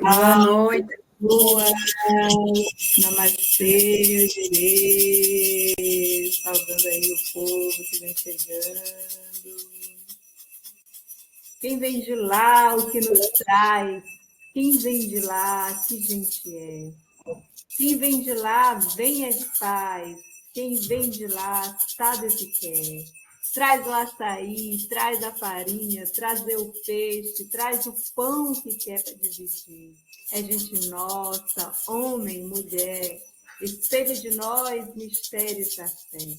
Boa noite. Boa, namastê, direi, saudando aí o povo que vem chegando. Quem vem de lá, o que nos traz? Quem vem de lá, que gente é? Quem vem de lá, vem é de paz. Quem vem de lá, sabe o que quer. Traz o açaí, traz a farinha, trazer o peixe, traz o pão que quer para dividir. É gente nossa, homem, mulher, espelho de nós, mistérios da fé.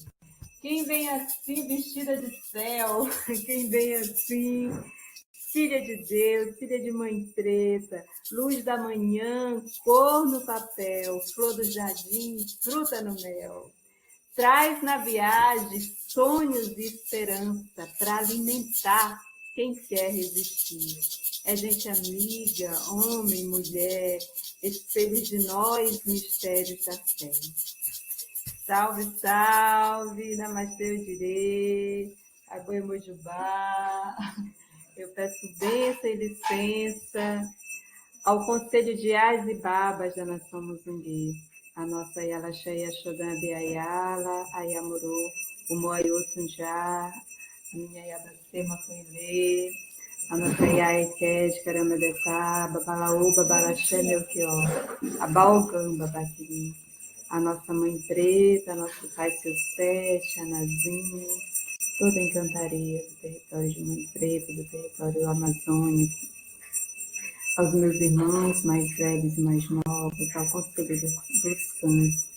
Quem vem assim vestida de céu, quem vem assim, filha de Deus, filha de mãe preta, luz da manhã, cor no papel, flor do jardim, fruta no mel. Traz na viagem sonhos e esperança para alimentar quem quer resistir. É gente amiga, homem, mulher, espelho de nós, mistérios da fé. Salve, salve, namastê, eu direi, Agoi Mojubá. Eu peço bênção e licença ao Conselho de Ais e Babas da Nação Muzungue, a nossa Yalaxé Yaxodã Biayala, Ayamuru, o Moaiô Sunjá, a minha Yabacê Macuilê, a nossa Yaeké, Caramedetá, Babalaú, Babalaxé, Melchior, a Baogamba, Batiri, a nossa Mãe Preta, nosso Pai Seu Sete, a Nazinho, toda a encantaria do território de Mãe Preta, do território amazônico, aos meus irmãos mais velhos e mais novos, ao Conselho dos Cães,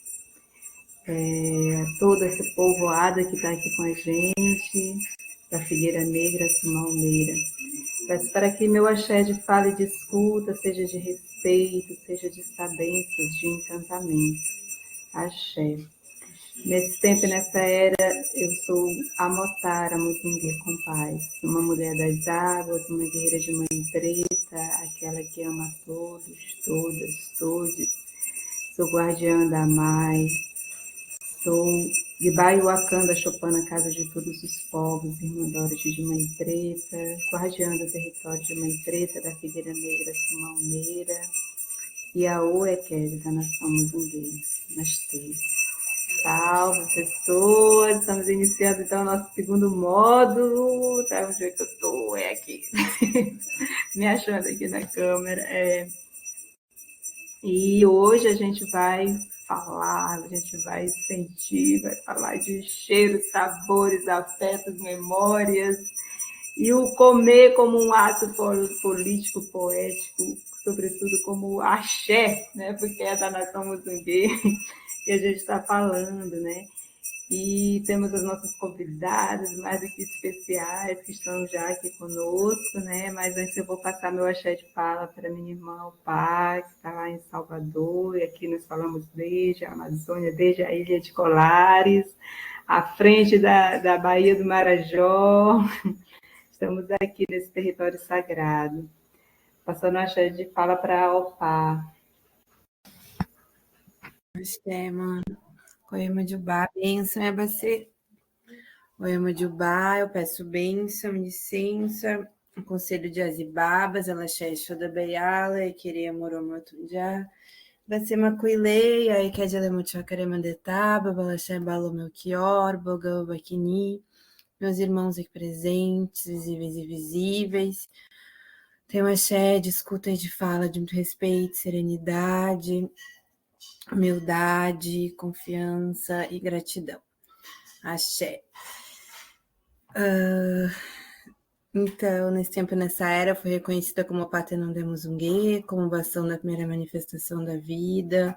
toda essa povoada que está aqui com a gente, da Figueira Negra, Sumalmeira. Peço para que meu axé de fala e de escuta seja de respeito, seja de sabências, de encantamento. Axé. Nesse tempo e nessa era, eu sou a Motara Muzungue com paz, uma mulher das águas, uma guerreira de mãe preta, aquela que ama a todos, todas, todos. Sou guardiã da Mai, sou de Baiuacanda, Chopana, casa de todos os povos, irmã Dorothy de Mãe Preta, guardiã do território de Mãe Preta, da Figueira Negra, Sumalmeira, e a Oequere da Nação Muzungue. Namastê. Salve, pessoas! Estamos iniciando então o nosso segundo módulo. Tá, onde é que eu estou? É aqui. Me achando aqui na câmera. E hoje a gente vai falar, a gente vai sentir, vai falar de cheiros, sabores, afetos, memórias. E o comer como um ato político, poético, sobretudo como axé, né? Porque é da nação Muzungue que a gente está falando, né? E temos as nossas convidadas mais do que especiais que estão já aqui conosco, né? Mas antes eu vou passar meu axé de fala para minha irmã Opá, que está lá em Salvador, e aqui nós falamos desde a Amazônia, desde a Ilha de Colares, à frente da Baía do Marajó. Estamos aqui nesse território sagrado. Passando a axé de fala para a Opá. Axé, mano. Oiamajubá, bênção, Abacê. Oiamajubá, eu peço bênção, licença, o Conselho de Azibabas, Alaxé Xodabeyala, Equeria Moromotunjá, Bacê Macuilei, Aeked Alemotiacaremandetá, Babalaxé Balo Melchior, Bogão Baquini, meus irmãos aqui presentes, visíveis e invisíveis. Tenho axé de escuta e de fala, de muito respeito, serenidade, humildade, confiança e gratidão. Axé. Então, nesse tempo e nessa era, fui reconhecida como a Patenão de Muzungue, como bastão da primeira manifestação da vida,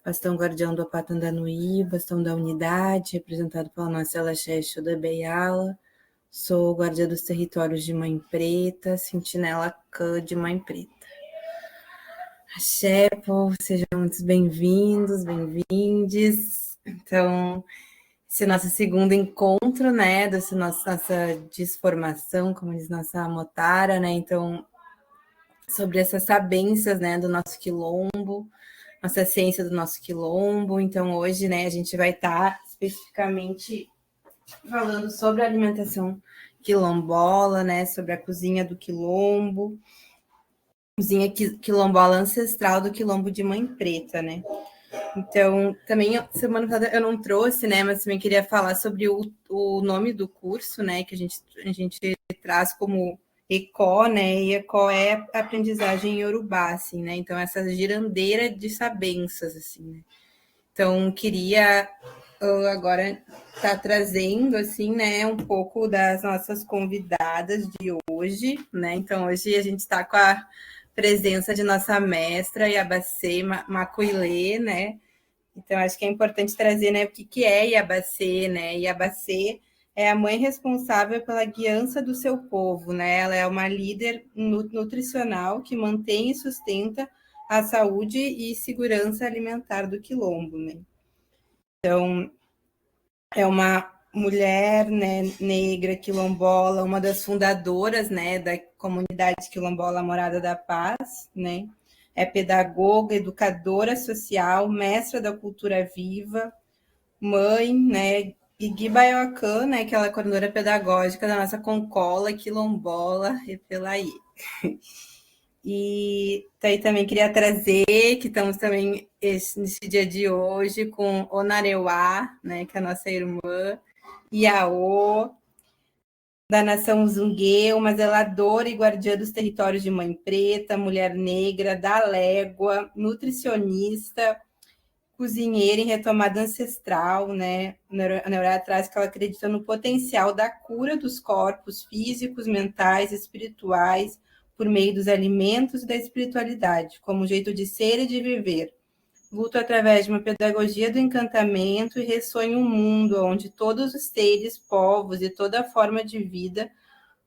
bastão guardião do Apatandanuí, bastão da unidade, representado pela nossa Alaxé Xodabeyala. Sou guardiã dos territórios de Mãe Preta, sentinela Cã de Mãe Preta. Axé, povo, sejam muito bem-vindos, bem-vindes. Então, esse é nosso segundo encontro, né, dessa nossa desformação, como diz nossa Motara, né, então, sobre essas sabências, né, do nosso quilombo, nossa ciência do nosso quilombo. Então, hoje, né, a gente vai estar especificamente falando sobre a alimentação quilombola, né, sobre a cozinha do quilombo, cozinha quilombola ancestral do quilombo de Mãe Preta, né? Então, também, semana passada eu não trouxe, né, mas também queria falar sobre o nome do curso, né, que a gente traz como ECO, né, e ECO é aprendizagem em Yorubá, assim, né, então essa girandeira de sabenças, assim, né. Então, queria agora estar trazendo, assim, né, um pouco das nossas convidadas de hoje, né, então hoje a gente está com a presença de nossa mestra, Iabacê Macuilê, né, então, acho que é importante trazer, né, o que é Iabacê, né? Iabacê é a mãe responsável pela guiança do seu povo, né? Ela é uma líder nutricional que mantém e sustenta a saúde e segurança alimentar do quilombo, né? Então, é uma mulher, né, negra, quilombola, uma das fundadoras, né, da comunidade quilombola Morada da Paz, né? É pedagoga, educadora social, mestra da cultura viva, mãe, né? E Gui Baiocan, né? Que ela é coordenadora pedagógica da nossa Concola Quilombola Repelaí. E daí também queria trazer, que estamos também nesse dia de hoje, com Onareuá, né? Que é a nossa irmã, Iaô, da nação Zungue, uma zeladora e guardiã dos territórios de Mãe Preta, mulher negra, da légua, nutricionista, cozinheira em retomada ancestral, né? A Neurá traz que ela acredita no potencial da cura dos corpos físicos, mentais, espirituais, por meio dos alimentos e da espiritualidade, como um jeito de ser e de viver. Luto através de uma pedagogia do encantamento e ressoa em um mundo onde todos os seres, povos e toda forma de vida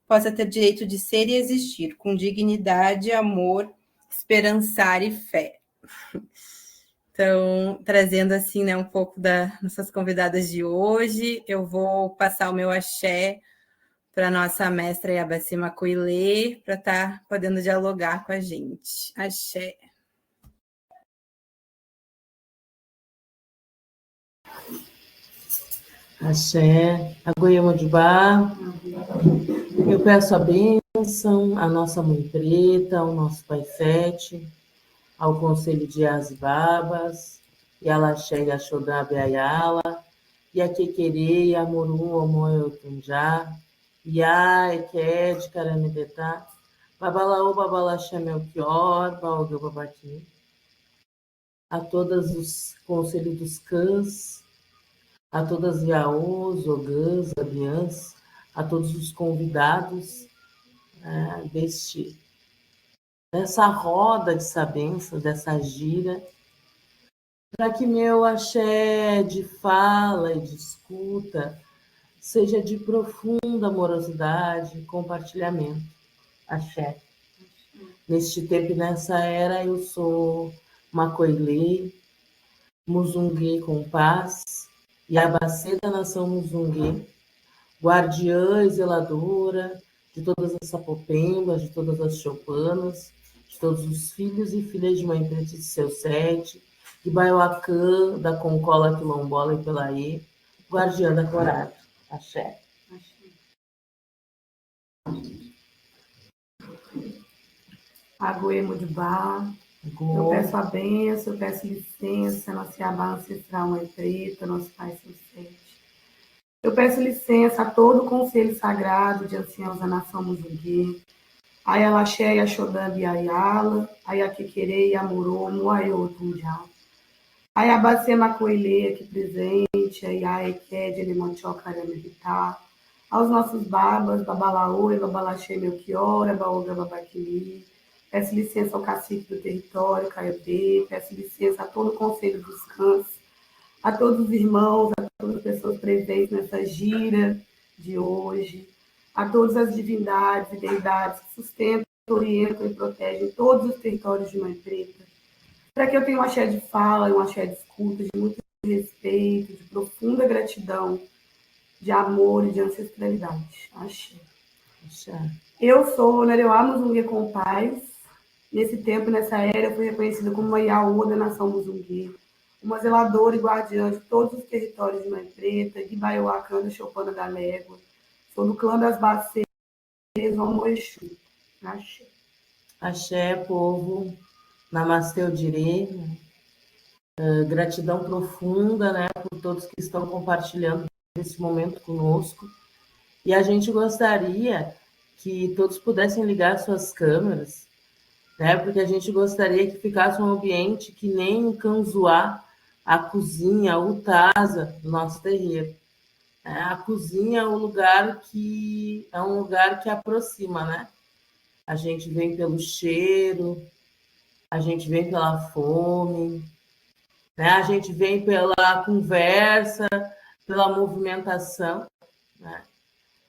possa ter direito de ser e existir, com dignidade, amor, esperançar e fé. Então, trazendo assim, né, um pouco das nossas convidadas de hoje, eu vou passar o meu axé para a nossa mestra Iabacê Macuilê, para estar podendo dialogar com a gente. Axé. Axé, Agoiamodibá, eu peço a bênção à nossa Mãe Preta, ao nosso Pai Sete, ao Conselho de Asbabas, e a Laxé e a Xodá Beayala, e a Quequerê, e a Moru, Omoyotunjá, e a Eké de Caramidetá, Babalaú, Babalaxé Melchior, Baogeu Babati, a todos os Conselhos dos Cãs, a todas as Yaôs, Ogãs, Abiãs, a todos os convidados dessa roda de sabenças, dessa gira, para que meu axé de fala e de escuta seja de profunda amorosidade e compartilhamento. Axé. Neste tempo e nessa era, eu sou Macoilê, Muzungue com paz, Iabacê da nação Muzungue, guardiã e zeladora de todas as sapopembas, de todas as chopanas, de todos os filhos e filhas de Mãe Preta de seu sete, de Baioacã, da Concola Quilombola e Pelaí, guardiã da Coragem. Axé. Agoiamodibá, eu peço a bênção, eu peço licença, nossa Iabá ancestral Mãe Preta, nosso Pai Seu Sete. Eu peço licença a todo o Conselho Sagrado de Anciãos da Nação Muzungue, a Yalaxé e a Xodã Biayala, a Yaquequerê e a Murô, Muaiotunjá, a Iabacê Macoilê aqui presente, a Iaeké de Limantió Caramibitá, aos nossos babas, Babalaô e Babalaxé Melchiora, Baoga Babaquili, peço licença ao cacique do território, Caiobê, peço licença a todo o Conselho dos Cães, a todos os irmãos, a todas as pessoas presentes nessa gira de hoje, a todas as divindades e deidades que sustentam, orientam e protegem todos os territórios de Mãe Preta, para que eu tenha um axé de fala e um axé de escuta, de muito respeito, de profunda gratidão, de amor e de ancestralidade. Axé. Eu sou Nareuá Muzungue com Paz. Nesse tempo, nessa era, eu fui reconhecida como uma Iaô da nação Muzungue, uma zeladora e guardiã de todos os territórios de Mãe Preta, de Baioacã, da Chopana da Légua. Sou do clã das Baceiras, Omo Exu. Axé. Axé, povo. Namastê, Odirê. Gratidão profunda, né, por todos que estão compartilhando esse momento conosco. E a gente gostaria que todos pudessem ligar suas câmeras, né, porque a gente gostaria que ficasse um ambiente que nem o Canzoá, a cozinha, o Tasa do nosso terreiro. A cozinha é um lugar que aproxima, né? A gente vem pelo cheiro, a gente vem pela fome, né? A gente vem pela conversa, pela movimentação, né?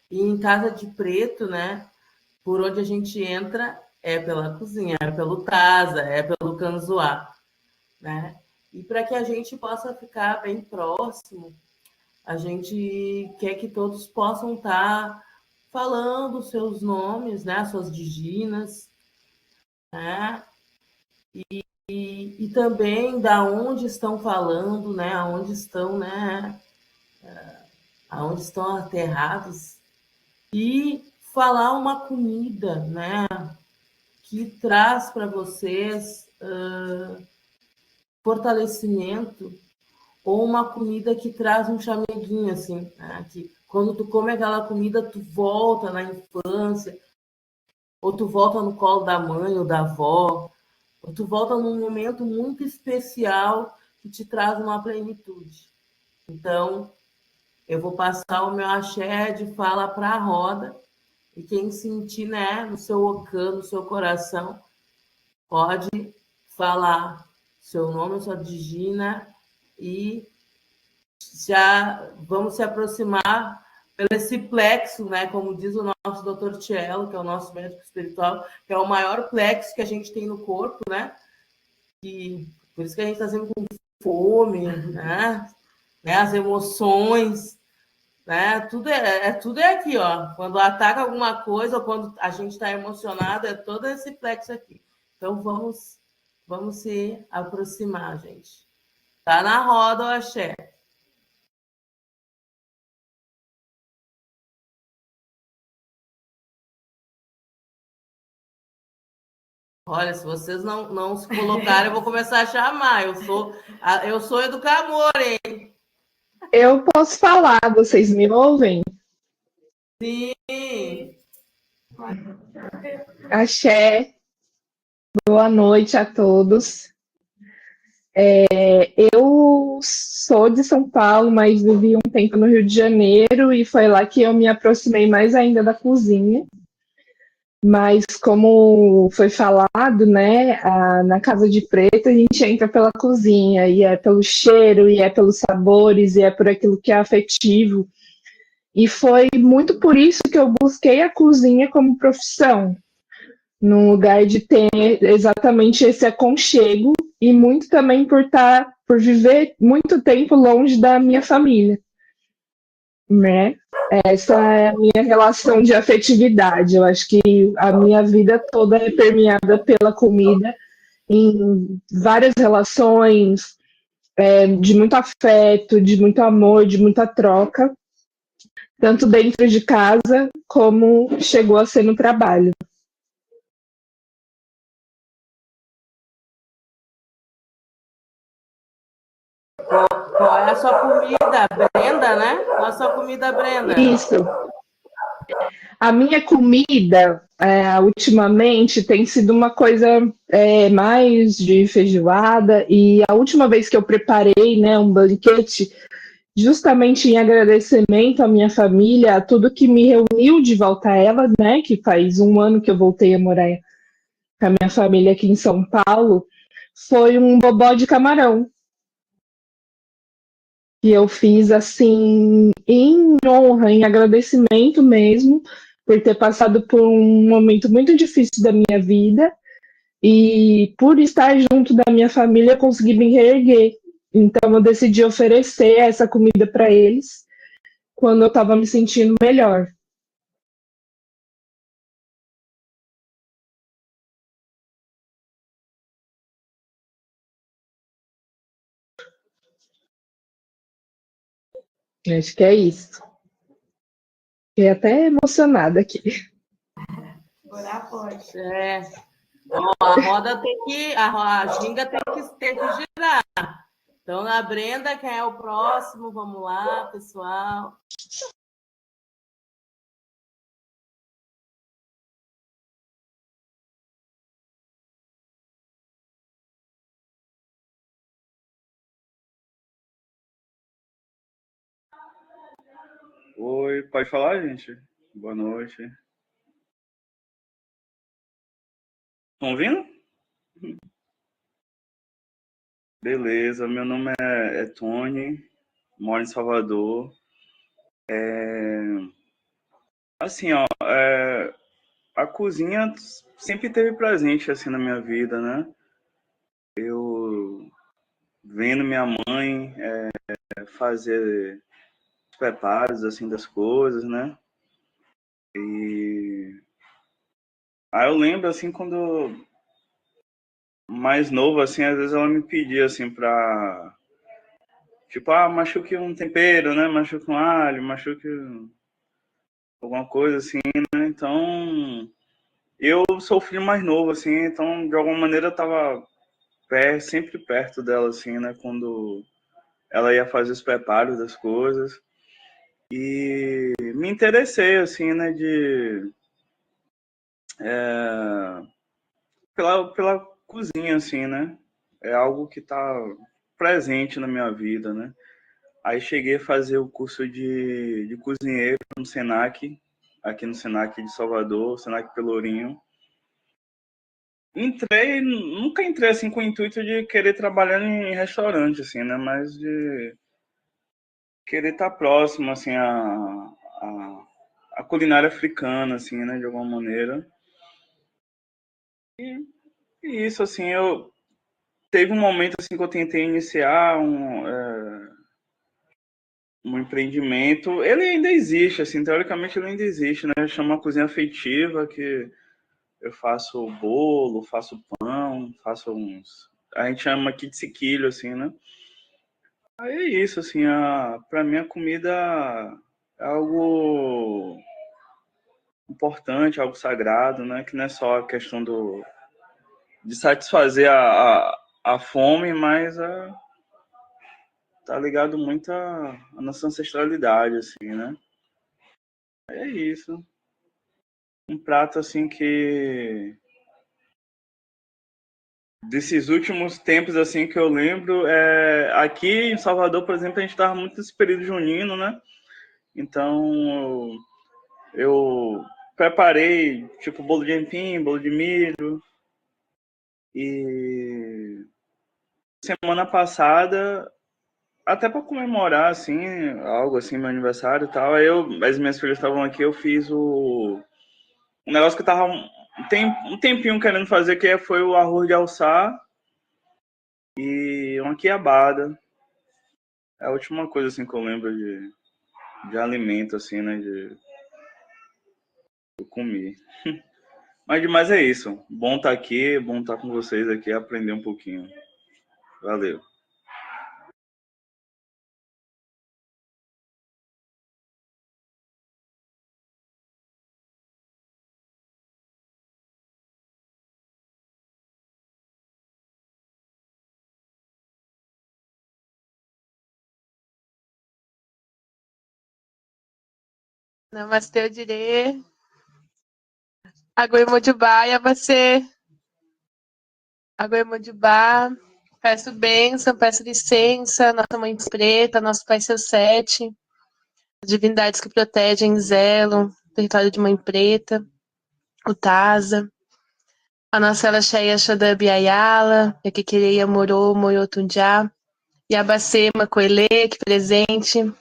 E em Casa de Preto, né? Por onde a gente entra é pela cozinha, é pelo Tasa, é pelo Canzoá, né? E para que a gente possa ficar bem próximo, a gente quer que todos possam estar falando os seus nomes, né? Suas diginas, né? E também da onde estão falando, né? Aonde estão, né? Aonde estão aterrados, e falar uma comida, né? Que traz para vocês fortalecimento, ou uma comida que traz um chameguinho, assim, né? Que quando tu come aquela comida, tu volta na infância, ou tu volta no colo da mãe ou da avó, ou tu volta num momento muito especial que te traz uma plenitude. Então, eu vou passar o meu axé de fala para a roda, e quem sentir, né, no seu ocã, no seu coração, pode falar seu nome, sua digina, e já vamos se aproximar pelo esse plexo, né, como diz o nosso Dr. Tielo, que é o nosso médico espiritual, que é o maior plexo que a gente tem no corpo, né? E por isso que a gente está sempre com fome, né? As emoções, né? Tudo é aqui, ó. Quando ataca alguma coisa ou quando a gente está emocionado, é todo esse plexo aqui. Então vamos se aproximar, gente. Tá na roda o axé. Olha, se vocês não se colocarem, eu vou começar a chamar. Eu sou Educamor, hein? Eu posso falar, vocês me ouvem? Sim. Axé, boa noite a todos. Eu sou de São Paulo, mas vivi um tempo no Rio de Janeiro e foi lá que eu me aproximei mais ainda da cozinha. Mas como foi falado, né, na Casa de Preto a gente entra pela cozinha e é pelo cheiro, e é pelos sabores, e é por aquilo que é afetivo. E foi muito por isso que eu busquei a cozinha como profissão, num lugar de ter exatamente esse aconchego, e muito também por viver muito tempo longe da minha família, né? Essa é a minha relação de afetividade. Eu acho que a minha vida toda é permeada pela comida, em várias relações, de muito afeto, de muito amor, de muita troca, tanto dentro de casa como chegou a ser no trabalho. Qual é a sua comida, Brenda, né? Qual é a sua comida, Brenda? Isso. A minha comida, ultimamente, tem sido uma coisa mais de feijoada, e a última vez que eu preparei, né, um banquete, justamente em agradecimento à minha família, a tudo que me reuniu de volta a ela, né, que faz um ano que eu voltei a morar com a minha família aqui em São Paulo, foi um bobó de camarão. E eu fiz assim, em honra, em agradecimento mesmo, por ter passado por um momento muito difícil da minha vida, e por estar junto da minha família, eu consegui me reerguer. Então, eu decidi oferecer essa comida para eles quando eu estava me sentindo melhor. Acho que é isso. Fiquei até emocionada aqui. Orar pode. Ó, a roda tem que, a ginga tem que girar. Então, a Brenda, quem é o próximo? Vamos lá, pessoal. Oi, pode falar, gente? Boa noite. Estão ouvindo? Beleza, meu nome é Tony, moro em Salvador. Assim, ó, a cozinha sempre esteve presente assim na minha vida, né? Eu vendo minha mãe fazer os preparos assim das coisas, né? E aí eu lembro assim quando mais novo assim, às vezes ela me pedia assim pra tipo, machuque um tempero, né? Machuque um alho, machuque alguma coisa assim, né? Então, eu sou o filho mais novo, assim, então, de alguma maneira, eu tava sempre perto dela, assim, né? Quando ela ia fazer os preparos das coisas. E me interessei, assim, né? Pela cozinha, assim, né? É algo que tá presente na minha vida, né? Aí cheguei a fazer o curso de cozinheiro no Senac, aqui no Senac de Salvador, Senac Pelourinho. Nunca entrei assim com o intuito de querer trabalhar em restaurante, assim, né? Mas de querer estar próximo, assim, a, a culinária africana, assim, né? De alguma maneira. E isso, assim, eu teve um momento assim que eu tentei iniciar um empreendimento. Ele ainda existe, assim, teoricamente ele ainda existe, né? Chama Cozinha Afetiva, que eu faço bolo, faço pão, faço uns. A gente chama aqui de sequilho, assim, né? Aí é isso, assim, pra mim a comida é algo importante, algo sagrado, né? Que não é só a questão de satisfazer a fome, mas tá ligado muito à nossa ancestralidade, assim, né? É isso. Um prato, assim, que desses últimos tempos, assim, que eu lembro, aqui em Salvador, por exemplo, a gente tava muito nesse período junino, né? Então, eu preparei, tipo, bolo de aipim, bolo de milho. E semana passada, até para comemorar, assim, algo assim, meu aniversário e tal, as minhas filhas estavam aqui, eu fiz um negócio que eu tava um tempinho querendo fazer, que foi o arroz de alçá e uma quiabada. É a última coisa, assim, que eu lembro de alimento, assim, né, eu comi. Mas demais é isso. Bom estar aqui, bom estar com vocês aqui, aprender um pouquinho. Valeu. Namastê, eu direi. Agoimodubá, Yabacê. Agoimodubá. Peço bênção, peço licença, nossa Mãe Preta, nosso Pai Seu Sete, divindades que protegem Zelo, território de Mãe Preta, o Taza, a nossa Ela Cheia Xodab Ayala, Yakequereia Morô, Moyotunjá, Yabacê, Macoelê, que presente,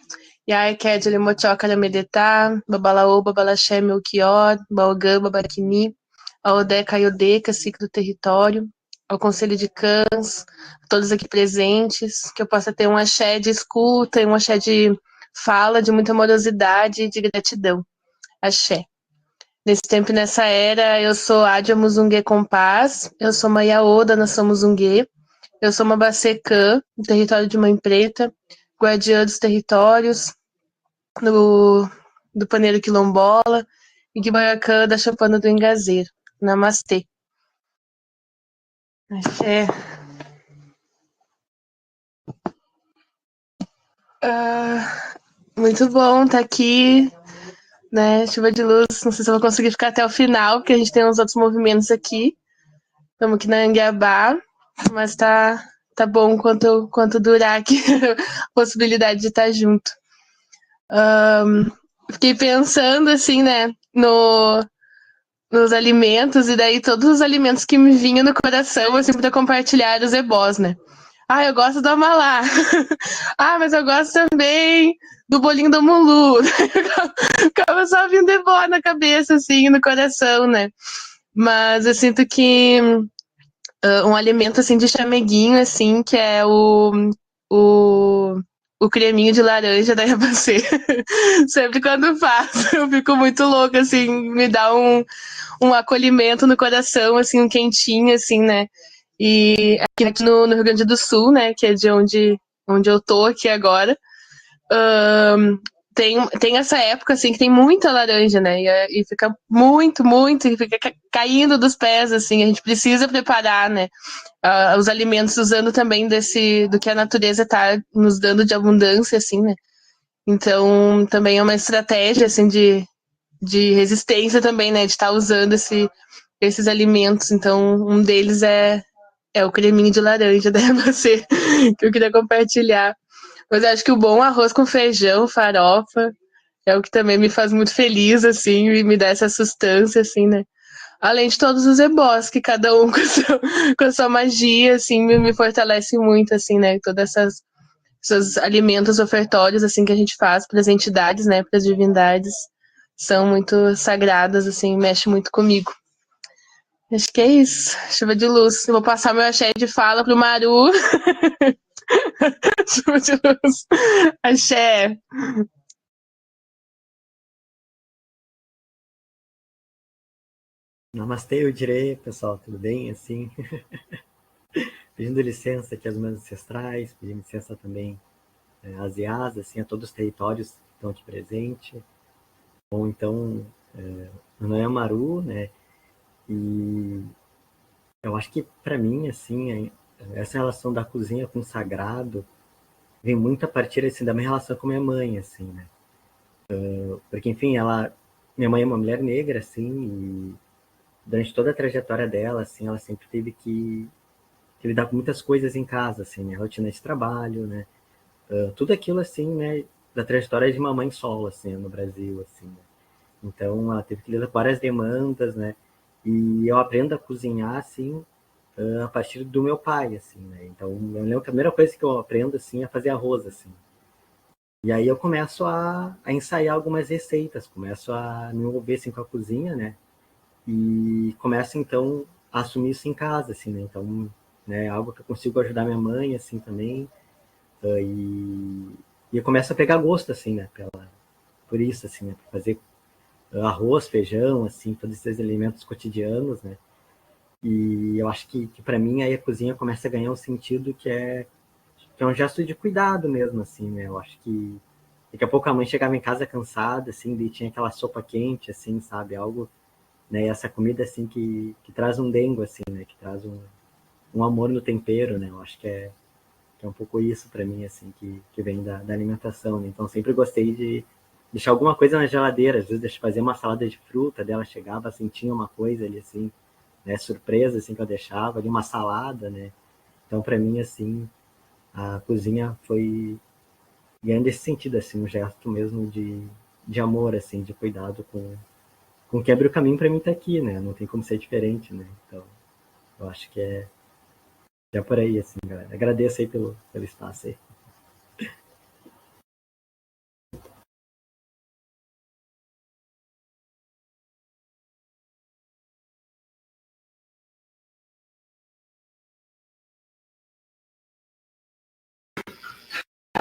Yai Kedele Mochoca Medetá, Babalaô, Babalaxé, Melchior, Baogã, Babaquini, ao Odeca Iodeca, ciclo do território, ao Conselho de Cãs, a todos aqui presentes, que eu possa ter um axé de escuta e um axé de fala, de muita amorosidade e de gratidão. Axé. Nesse tempo e nessa era, eu sou Adia Muzungue Compaz, eu sou Maiaô da Nação Muzungue, eu sou uma Bacecã, do território de Mãe Preta, guardiã dos territórios, do Paneiro Quilombola, e Guimarãcã da Champana do Engazeiro. Namastê. Axé. Muito bom estar aqui, né? Chuva de luz. Não sei se eu vou conseguir ficar até o final, porque a gente tem uns outros movimentos aqui. Estamos aqui na Anguiabá, mas tá bom quanto durar aqui a possibilidade de estar junto. Fiquei pensando assim, né, nos alimentos, e daí todos os alimentos que me vinham no coração, assim, para compartilhar os ebós, né? Ah, eu gosto do amalá. Ah, mas eu gosto também do bolinho do Mulu. Ficava só vindo ebó na cabeça, assim, no coração, né? Mas eu sinto que um alimento, assim, de chameguinho, assim, que é o, o creminho de laranja da Yabacê. Sempre quando faço, eu fico muito louca, assim, me dá um acolhimento no coração, assim, um quentinho, assim, né? E aqui no Rio Grande do Sul, né, que é de onde eu tô aqui agora, tem essa época, assim, que tem muita laranja, né, e fica muito, e fica caindo dos pés, assim, a gente precisa preparar, né, os alimentos usando também do que a natureza tá nos dando de abundância, assim, né, então também é uma estratégia, assim, de resistência também, né, de estar usando esses alimentos. Então, um deles é o creminho de laranja da você que eu queria compartilhar. Mas eu acho que o bom arroz com feijão, farofa, é o que também me faz muito feliz, assim, e me dá essa sustância, assim, né? Além de todos os ebós, que cada um com a sua magia, assim, me fortalece muito, assim, né? Todas esses alimentos ofertórios, assim, que a gente faz para as entidades, né? Para as divindades, são muito sagradas, assim, mexe muito comigo. Acho que é isso. Chuva de luz. Eu vou passar meu axé de fala pro Maru. Chuva de luz. Axé. Namastê, eu direi, pessoal, tudo bem? Assim, pedindo licença aqui aos meus ancestrais, pedindo licença também às IAs, assim, a todos os territórios que estão aqui presentes. Bom, então, meu nome é Maru, né? E eu acho que, para mim, assim, essa relação da cozinha com o sagrado vem muito a partir, assim, da minha relação com minha mãe, assim, né? Porque, enfim, minha mãe é uma mulher negra, assim, e durante toda a trajetória dela, assim, ela sempre teve que lidar com muitas coisas em casa, assim, né? Rotina de trabalho, né? Tudo aquilo, assim, né? Da trajetória de uma mãe solo, assim, no Brasil, assim. Né? Então, ela teve que lidar com várias demandas, né? E eu aprendo a cozinhar, assim, a partir do meu pai, assim, né? Então, eu lembro que a primeira coisa que eu aprendo, assim, é fazer arroz, assim. E aí eu começo a ensaiar algumas receitas, começo a me envolver, assim, com a cozinha, né? E começo, então, a assumir isso em casa, assim, né? Então, né, algo que eu consigo ajudar minha mãe, assim, também. E eu começo a pegar gosto, assim, né? Por isso, assim, né? Por fazer arroz, feijão, assim, todos esses alimentos cotidianos, né? E eu acho que para mim aí a cozinha começa a ganhar um sentido que é um gesto de cuidado mesmo, assim, né? Eu acho que daqui a pouco a mãe chegava em casa cansada, assim, e tinha aquela sopa quente, assim, sabe? Algo, né? E essa comida, assim, que traz um dengo, assim, né? Que traz um amor no tempero, né? Eu acho que é um pouco isso para mim, assim, que vem da alimentação, né? Então, sempre gostei de deixar alguma coisa na geladeira, às vezes fazer uma salada de fruta, dela chegava, assim, tinha uma coisa ali, assim, né, surpresa, assim, que eu deixava, ali uma salada, né? Então, para mim, assim, a cozinha foi ganhando esse sentido, assim, um gesto mesmo de amor, assim, de cuidado com que abre o caminho para mim estar aqui, né? Não tem como ser diferente, né? Então, eu acho que é por aí, assim, galera. Agradeço aí pelo espaço aí.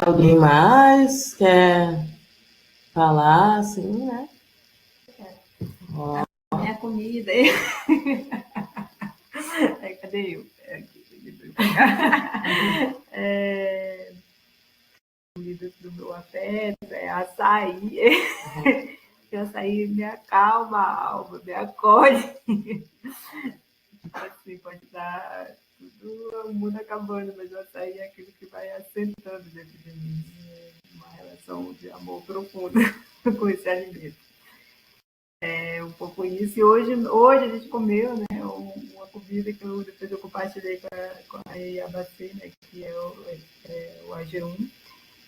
Alguém mais quer falar, assim, né? Minha comida. Cadê eu? Comidas do meu afeto é açaí. O açaí me acalma a alma, me acolhe. Assim, pode dar o mundo acabando, mas o açaí é aquilo que vai assentando dentro de mim. É uma relação de amor profundo com esse alimento. É um pouco isso. E hoje a gente comeu, né, uma comida que depois eu compartilhei com a Iabacê, né, que é o AG1.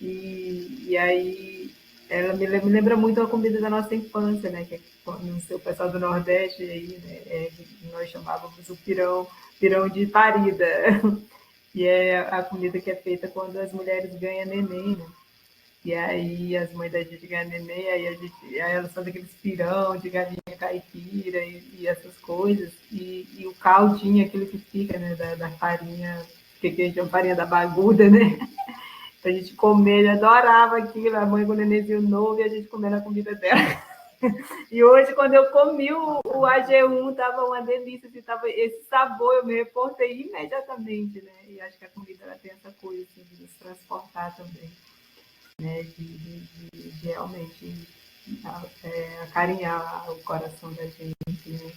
E aí ela me lembra muito a comida da nossa infância, né? Que no seu pessoal do Nordeste aí, né? Nós chamávamos o pirão de parida, que é a comida que é feita quando as mulheres ganham neném, né? E aí as mães da gente ganham neném, aí elas fazem aqueles pirão de galinha caipira e essas coisas, e o caldinho, aquilo que fica, né? Da farinha, que a gente chama farinha da baguda, né? A gente comer, ele adorava aquilo, a mãe com o nenenzinho novo e a gente comendo a comida dela. E hoje, quando eu comi o AG1, estava uma delícia, assim, tava esse sabor, eu me reportei imediatamente, né? E acho que a comida ela tem essa coisa assim, de nos transportar também, né? De realmente acarinhar o coração da gente, né?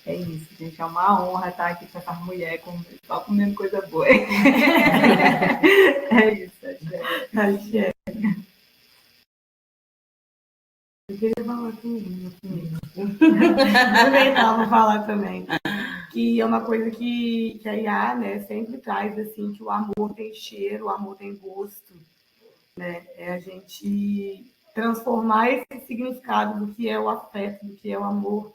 É isso, gente. É uma honra estar aqui com essa mulher só comendo coisa boa. É isso, Axé. Eu queria falar comigo. Aproveitar para falar também. Que é uma coisa que a IA, né, sempre traz, assim, que o amor tem cheiro, o amor tem gosto. Né? É a gente transformar esse significado do que é o afeto, do que é o amor.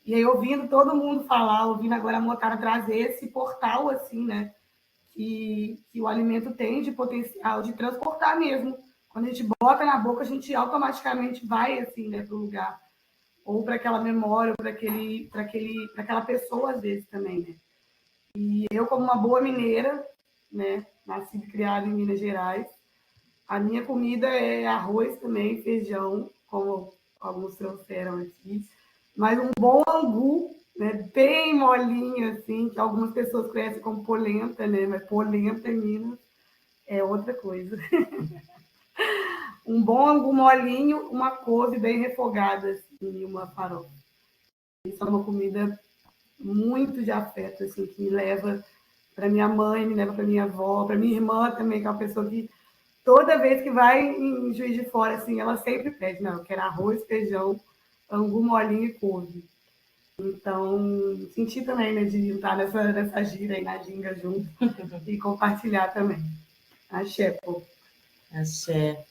E aí, ouvindo todo mundo falar, ouvindo agora a Motara trazer esse portal, assim, né? Que o alimento tem de potencial de transportar mesmo. Quando a gente bota na boca, a gente automaticamente vai, assim, né, para o lugar. Ou para aquela memória, ou para aquela pessoa, às vezes, também, né? E eu, como uma boa mineira, né? Nascida e criada em Minas Gerais, a minha comida é arroz também, feijão, como alguns trouxeram aqui, mas um bom angu, né, bem molinho, assim, que algumas pessoas conhecem como polenta, né, mas polenta em Minas é outra coisa. Um bom angu molinho, uma couve bem refogada, assim, e uma farofa. Isso é uma comida muito de afeto, assim, que me leva para minha mãe, me leva para minha avó, para minha irmã também, que é uma pessoa que toda vez que vai em Juiz de Fora, assim, ela sempre pede, não, eu quero arroz, feijão, angu molinho e couve. Então, senti também, né, de estar nessa gira aí na ginga junto e compartilhar também. Axé, pô. Axé.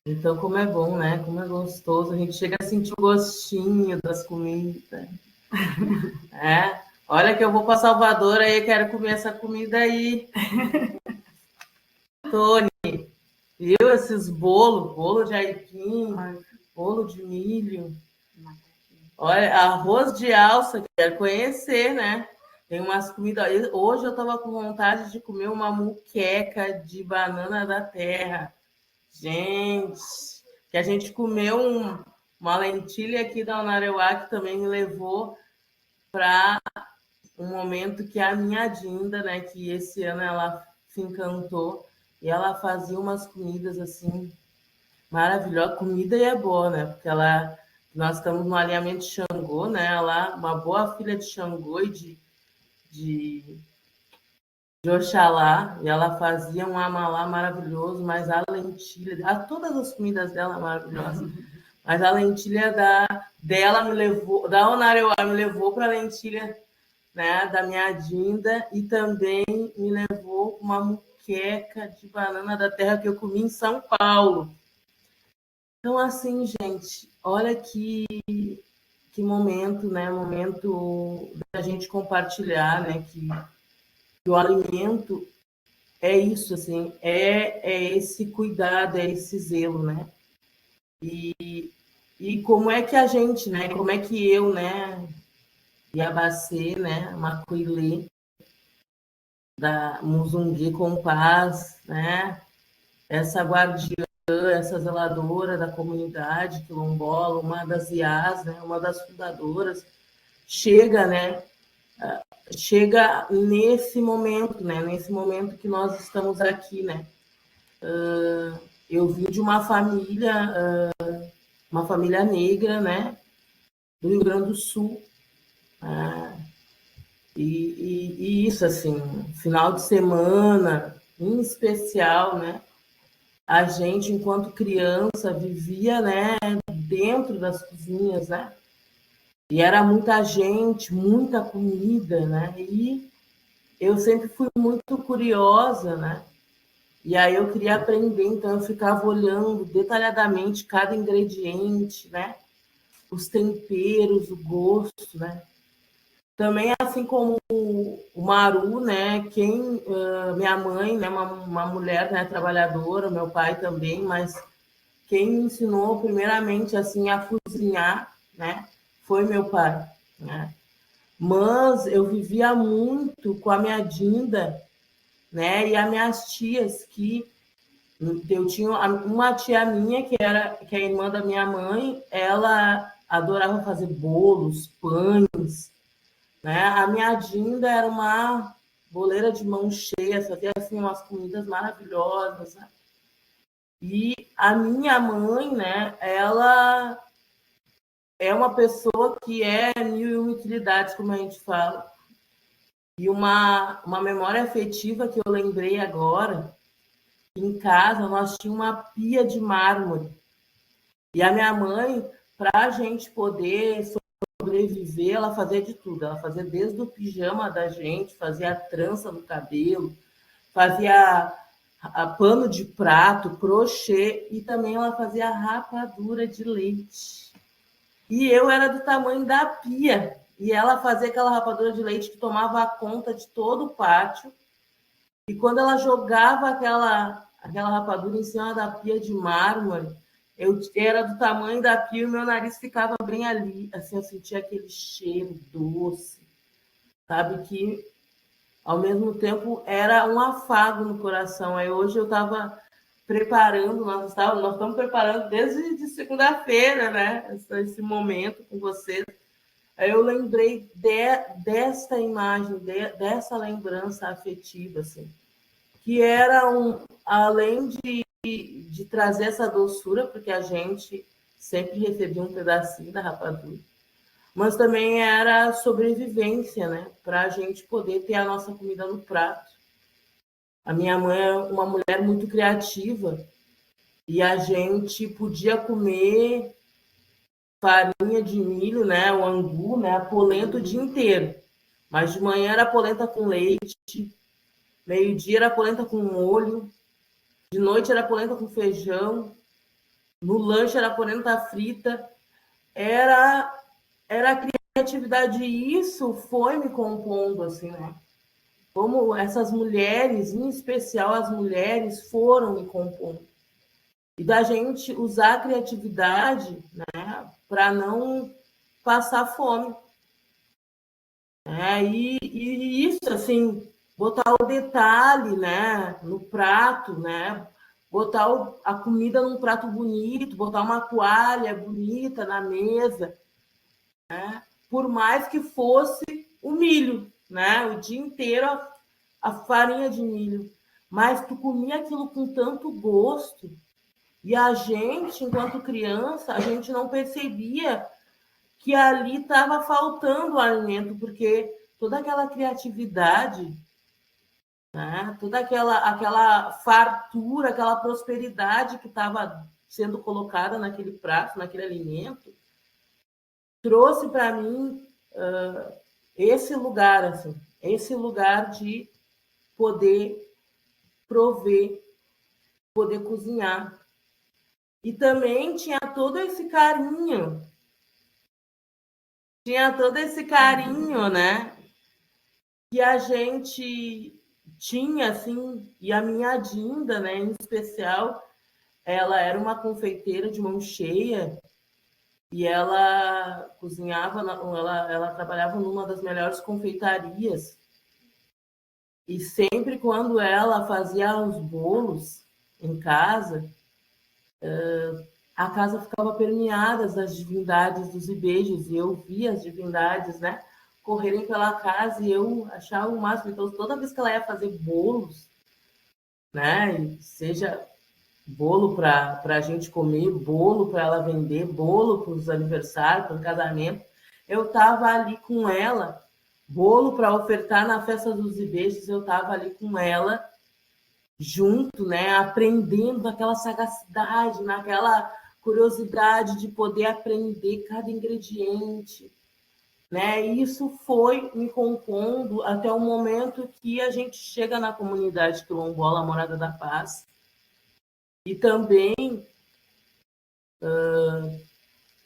Então, como é bom, né? Como é gostoso. A gente chega a sentir o gostinho das comidas. É. Olha que eu vou para Salvador, aí quero comer essa comida aí. Tony, viu esses bolos? Bolo de aipim, bolo de milho. Olha, arroz de alça, quero conhecer, né? Tem umas comidas... Hoje eu estava com vontade de comer uma muqueca de banana da terra. Gente, que a gente comeu uma lentilha aqui da Unareuá, que também me levou para um momento que a minha Dinda, né, que esse ano ela se encantou, e ela fazia umas comidas assim maravilhosas. Comida e é boa, né? Porque nós estamos no alinhamento de Xangô, né? Ela, uma boa filha de Xangô e de Oxalá, e ela fazia um amalá maravilhoso, mas a lentilha, todas as comidas dela maravilhosas, mas a lentilha dela me levou, da Onareuá me levou para a lentilha, né, da minha Dinda, e também me levou uma muqueca de banana da terra que eu comi em São Paulo. Então, assim, gente, olha que momento, né? Momento da gente compartilhar, né? Que o alimento é isso, assim, é esse cuidado, é esse zelo, né? E como é que a gente, né? Como é que eu, né? Iabacê, né? Macuilê, da Muzungue com Paz, né? Essa guardiã, essa zeladora da comunidade quilombola, uma das IAs, né? Uma das fundadoras, chega, né? Chega nesse momento, né? Nesse momento que nós estamos aqui, né? Eu vim de uma família negra, né? Do Rio Grande do Sul. E isso, assim, final de semana, em especial, né? A gente, enquanto criança, vivia, né, dentro das cozinhas, né? E era muita gente, muita comida, né? E eu sempre fui muito curiosa, né? E aí eu queria aprender, então eu ficava olhando detalhadamente cada ingrediente, né? Os temperos, o gosto, né? Também, assim como o Maru, né? Minha mãe, né? Uma mulher, né? Trabalhadora, meu pai também, mas quem me ensinou primeiramente assim a cozinhar, né? Foi meu pai, né? Mas eu vivia muito com a minha Dinda, né? E as minhas tias que eu tinha uma tia minha que é a irmã da minha mãe, ela adorava fazer bolos, pães, né? A minha Dinda era uma boleira de mão cheia, fazia assim umas comidas maravilhosas, né? E a minha mãe, né? Ela é uma pessoa que é mil e uma utilidades, como a gente fala. E uma memória afetiva que eu lembrei agora, em casa nós tínhamos uma pia de mármore. E a minha mãe, para a gente poder sobreviver, ela fazia de tudo. Ela fazia desde o pijama da gente, fazia a trança no cabelo, fazia a pano de prato, crochê, e também ela fazia rapadura de leite. E eu era do tamanho da pia. E ela fazia aquela rapadura de leite que tomava conta de todo o pátio. E quando ela jogava aquela rapadura em cima da pia de mármore, eu era do tamanho da pia e o meu nariz ficava bem ali. Assim, eu sentia aquele cheiro doce, sabe? Que, ao mesmo tempo, era um afago no coração. Aí hoje eu estava preparando, nós estamos preparando desde de segunda-feira, né? Esse momento com vocês. Aí eu lembrei desta imagem, dessa lembrança afetiva, assim, que era além de trazer essa doçura, porque a gente sempre recebia um pedacinho da rapadura, mas também era sobrevivência, né? Para a gente poder ter a nossa comida no prato. A minha mãe é uma mulher muito criativa e a gente podia comer farinha de milho, né? O angu, né? A polenta o dia inteiro. Mas de manhã era polenta com leite, meio-dia era polenta com molho, de noite era polenta com feijão, no lanche era polenta frita. Era criatividade, e isso foi me compondo, assim, né? Como essas mulheres, em especial as mulheres, foram me compondo. E da gente usar a criatividade, né, para não passar fome. E isso, assim, botar o detalhe, né, no prato, né, botar a comida num prato bonito, botar uma toalha bonita na mesa, né, por mais que fosse o milho, né, o dia inteiro a farinha de milho, mas tu comia aquilo com tanto gosto, e a gente, enquanto criança, a gente não percebia que ali estava faltando o alimento, porque toda aquela criatividade, né, toda aquela fartura, aquela prosperidade que estava sendo colocada naquele prato, naquele alimento, trouxe para mim esse lugar, assim, esse lugar de poder prover, poder cozinhar. E também tinha todo esse carinho, né? Que a gente tinha, assim, e a minha Dinda, né, em especial, ela era uma confeiteira de mão cheia e ela cozinhava, ela trabalhava numa das melhores confeitarias. E sempre quando ela fazia os bolos em casa, a casa ficava permeada das divindades dos ibejos, e eu via as divindades, né, correrem pela casa, e eu achava o máximo. Então, toda vez que ela ia fazer bolos, né, seja bolo para a gente comer, bolo para ela vender, bolo para os aniversários, para o casamento, eu estava ali com ela, bolo para ofertar na festa dos Ibejos, eu estava ali com ela, junto, né, aprendendo naquela sagacidade, naquela curiosidade de poder aprender cada ingrediente, né? E isso foi me compondo até o momento que a gente chega na comunidade quilombola Morada da Paz e também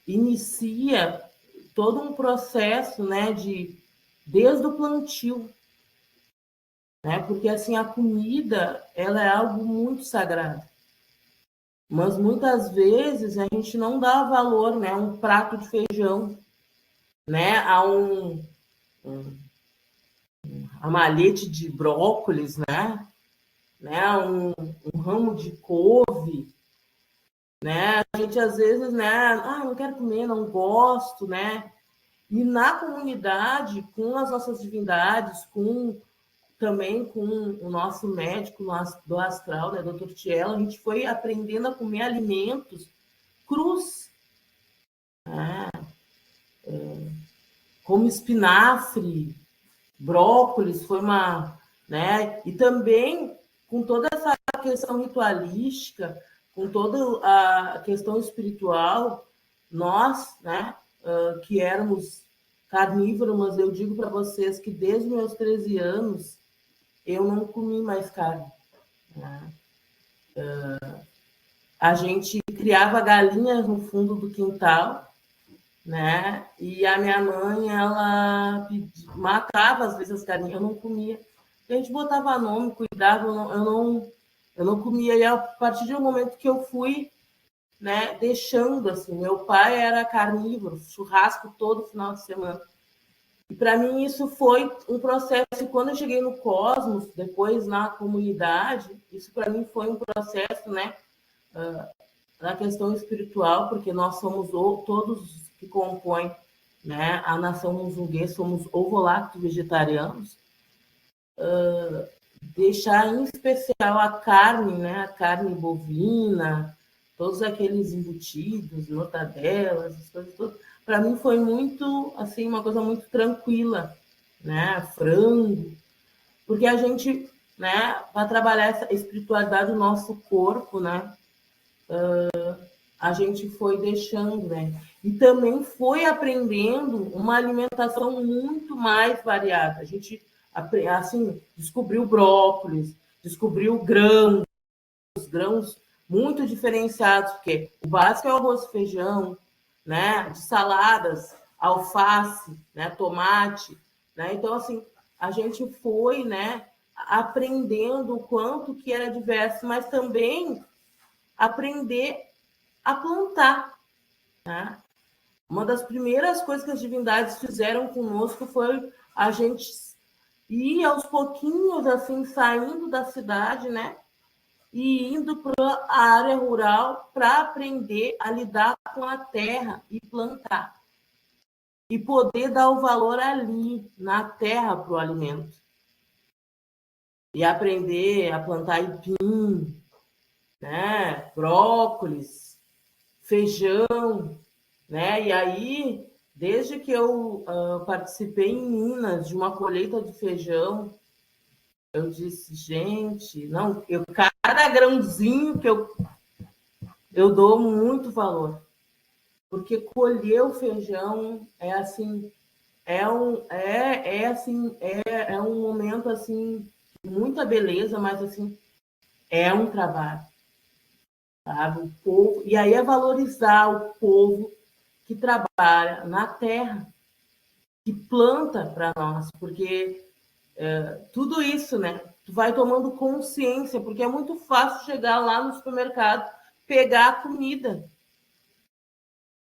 inicia todo um processo, né, desde o plantio, né? Porque assim a comida, ela é algo muito sagrado. Mas muitas vezes a gente não dá valor, né, a um prato de feijão, né, a um ramalhete de brócolis, né, um ramo de couve, né? A gente às vezes, né, não quero comer, não gosto, né? E na comunidade, com as nossas divindades, também com o nosso médico do astral, né, Dr. Tielo, a gente foi aprendendo a comer alimentos crus, né? Como espinafre, brócolis, foi uma, né? E também com toda essa questão ritualística, com toda a questão espiritual, nós, né, que éramos carnívoros, mas eu digo para vocês que desde meus 13 anos eu não comi mais carne, né? A gente criava galinhas no fundo do quintal, né? E a minha mãe, ela matava às vezes as galinhas, eu não comia. A gente botava nome, cuidava, eu não comia. E a partir do momento que eu fui, né, deixando, assim, meu pai era carnívoro, churrasco todo final de semana. E para mim isso foi um processo. E quando eu cheguei no Cosmos, depois na comunidade, isso para mim foi um processo, né, na questão espiritual, porque nós somos todos que compõem, né, a nação Muzungue, somos ovo-lacto vegetarianos. Deixar em especial a carne, né, a carne bovina, todos aqueles embutidos, mortadelas, as coisas todas, para mim foi muito, assim, uma coisa muito tranquila, né, frango, porque a gente, né, para trabalhar essa espiritualidade do nosso corpo, né, a gente foi deixando, né, e também foi aprendendo uma alimentação muito mais variada. A gente, assim, descobriu brócolis, descobriu grãos muito diferenciados, porque o básico é o arroz e feijão, né, de saladas, alface, né, tomate, né? Então, assim, a gente foi, né, aprendendo o quanto que era diverso, mas também aprender a plantar, né? Uma das primeiras coisas que as divindades fizeram conosco foi a gente ir aos pouquinhos, assim, saindo da cidade, né, e indo para a área rural para aprender a lidar com a terra e plantar. E poder dar o valor ali, na terra, para o alimento. E aprender a plantar aipim, né, brócolis, feijão, né? E aí, desde que eu participei em Minas de uma colheita de feijão, eu disse, gente, não, cada grãozinho que eu dou muito valor, porque colher o feijão é assim, é um momento assim, muita beleza, mas assim, é um trabalho, sabe? O povo, e aí é valorizar o povo que trabalha na terra, que planta para nós, porque tudo isso, né? Tu vai tomando consciência, porque é muito fácil chegar lá no supermercado, pegar a comida,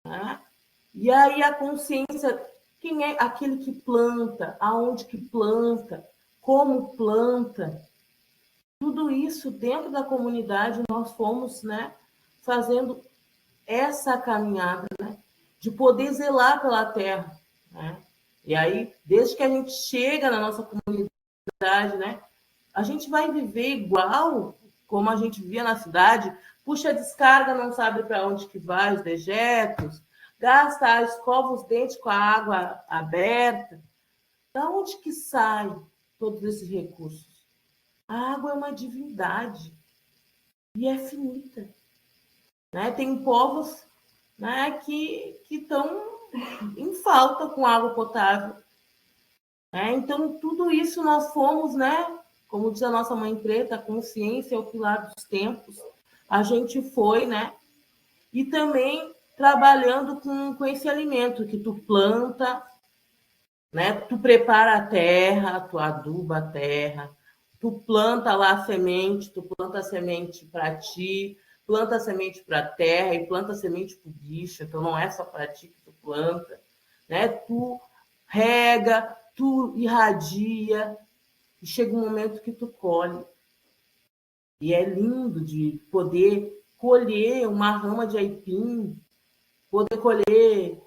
né? E aí a consciência, quem é aquele que planta, aonde que planta, como planta, tudo isso dentro da comunidade nós fomos, né, fazendo essa caminhada, né, de poder zelar pela terra, né? E aí, desde que a gente chega na nossa comunidade, né, a gente vai viver igual como a gente vivia na cidade, puxa a descarga, não sabe para onde que vai os dejetos, gasta, escova os dentes com a água aberta, Da onde que sai todos esses recursos? A água é uma divindade e é finita. Né? Tem povos, né, que estão em falta com água potável. Né? Então, tudo isso nós fomos, né, como diz a nossa mãe preta, a consciência é o pilar dos tempos. A gente foi, né, e também trabalhando com esse alimento que tu planta, né, tu prepara a terra, tu aduba a terra, tu planta lá a semente, tu planta a semente para ti, planta a semente para a terra e planta a semente para o bicho, então não é só para ti que tu planta, né? Tu rega, tu irradia, e chega um momento que tu colhe. E é lindo de poder colher uma rama de aipim, poder colher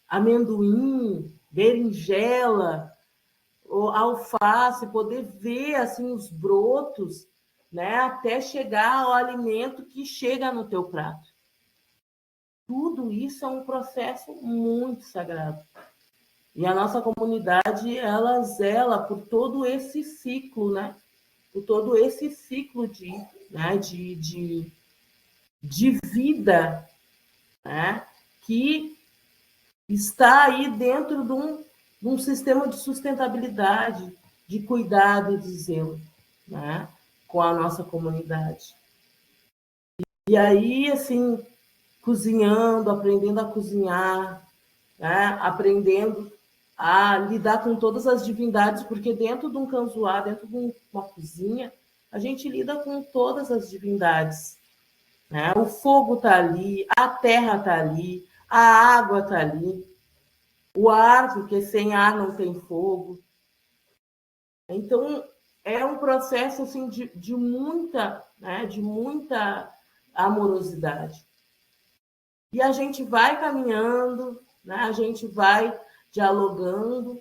amendoim, berinjela, alface, poder ver assim os brotos, né, até chegar ao alimento que chega no teu prato. Tudo isso é um processo muito sagrado. E a nossa comunidade, ela zela por todo esse ciclo, né? Por todo esse ciclo né, de vida, né, que está aí dentro de um sistema de sustentabilidade, de cuidado e de zelo, né, com a nossa comunidade. E aí, assim, cozinhando, aprendendo a cozinhar, né, aprendendo a lidar com todas as divindades, porque dentro de um canzoá, dentro de uma cozinha, a gente lida com todas as divindades. Né? O fogo está ali, a terra está ali, a água está ali, o ar, porque sem ar não tem fogo. Então, é um processo assim, de muita amorosidade. E a gente vai caminhando, né? A gente vai dialogando,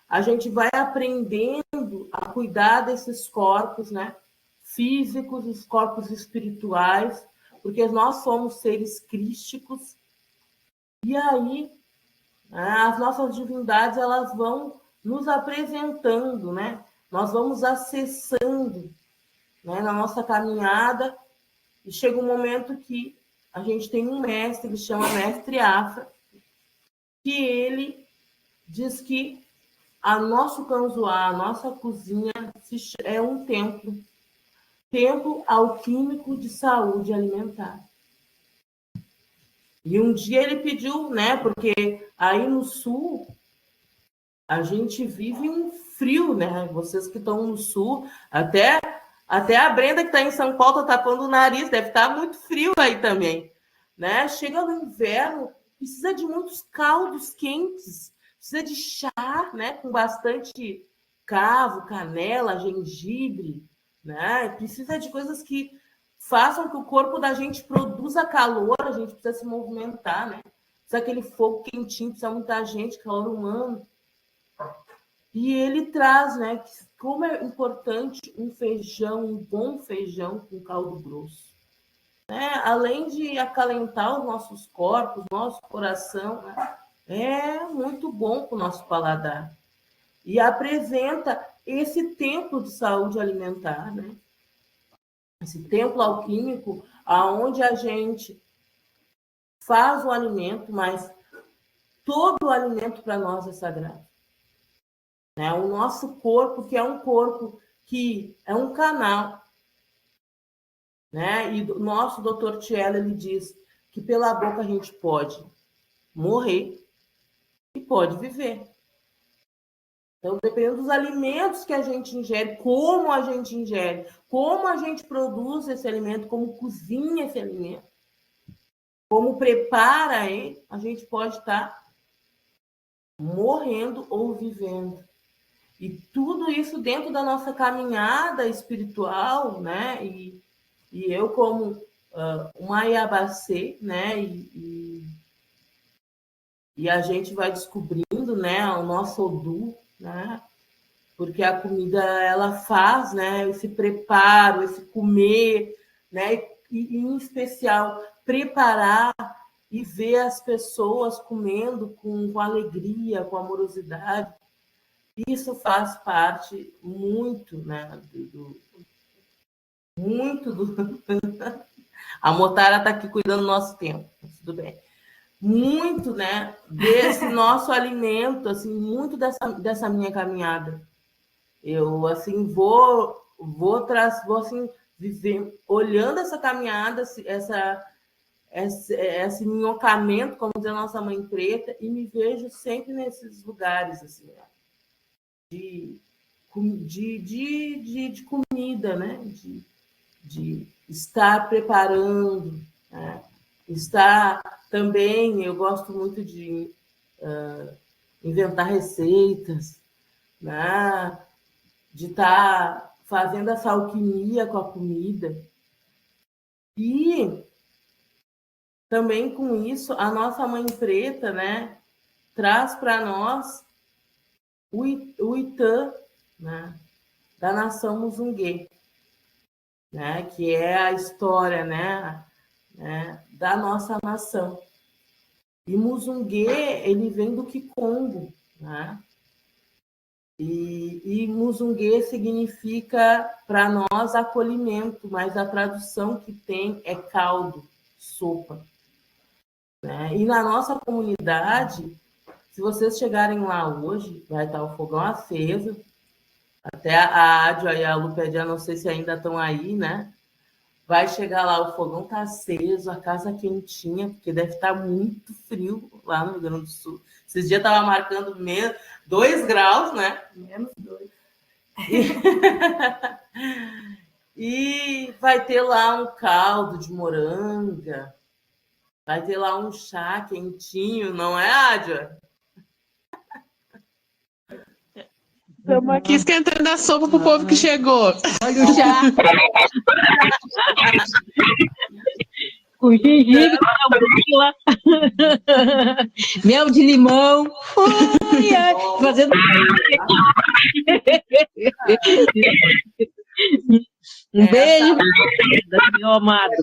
a gente vai aprendendo a cuidar desses corpos, né, físicos, os corpos espirituais, porque nós somos seres crísticos. E aí, né, as nossas divindades, elas vão nos apresentando, né? Nós vamos acessando, né, na nossa caminhada, e chega um momento que a gente tem um mestre, ele chama Mestre Afra, que ele diz que a nosso canzoá, a nossa cozinha é um templo alquímico de saúde alimentar. E um dia ele pediu, né, porque aí no sul a gente vive um frio, né? Vocês que estão no sul, até a Brenda que está em São Paulo está tapando o nariz, deve estar muito frio aí também, né? Chega no inverno, precisa de muitos caldos quentes, precisa de chá, né, com bastante cravo, canela, gengibre, né? Precisa de coisas que façam que o corpo da gente produza calor, a gente precisa se movimentar, né? Precisa aquele fogo quentinho, precisa muita gente, calor humano. E ele traz, né, como é importante um feijão, um bom feijão com caldo grosso. Né? Além de acalentar os nossos corpos, nosso coração, né? É muito bom para o nosso paladar. E apresenta esse templo de saúde alimentar, né? Esse templo alquímico, aonde a gente faz o alimento, mas todo o alimento para nós é sagrado. Né? O nosso corpo, que é um corpo que é um canal, né? E o nosso Dr. Tielo, ele diz que pela boca a gente pode morrer e pode viver. Então, dependendo dos alimentos que a gente ingere, como a gente ingere, como a gente produz esse alimento, como cozinha esse alimento, como prepara ele, a gente pode estar morrendo ou vivendo. E tudo isso dentro da nossa caminhada espiritual, né? E eu como uma Iabacê, né? E a gente vai descobrindo, né, o nosso Odu, né? Porque a comida, ela faz, né, esse preparo, esse comer, né? E em especial, preparar e ver as pessoas comendo com alegria, com amorosidade. Isso faz parte muito, né, muito do... A Motara está aqui cuidando do nosso tempo, tudo bem. Muito, né, desse nosso alimento, assim, muito dessa minha caminhada. Eu, assim, vou assim, viver, olhando essa caminhada, esse minhocamento, como diz a nossa mãe preta, e me vejo sempre nesses lugares, assim, né, de comida, né, de estar preparando, né, estar também, eu gosto muito de inventar receitas, né, de estar fazendo essa alquimia com a comida. E também com isso, a nossa mãe preta, né, traz para nós o Itã, né, da nação Muzungue, né, que é a história, né, da nossa nação. E Muzungue, ele vem do Kikongo, né? E Muzungue significa, para nós, acolhimento, mas a tradução que tem é caldo, sopa. Né? E na nossa comunidade, se vocês chegarem lá hoje, vai estar o fogão aceso, até a Ádia e a Lupédia, não sei se ainda estão aí, né? Vai chegar lá, o fogão está aceso, a casa quentinha, porque deve estar muito frio lá no Rio Grande do Sul. Esses dias estava marcando 2 graus, né? Menos 2. E vai ter lá um caldo de moranga, vai ter lá um chá quentinho, não é, Ádia? Estamos aqui esquentando a sopa pro povo que chegou. Olha o chá. Com gengibre, mel de limão. Olha, fazendo... Um beijo, meu amado.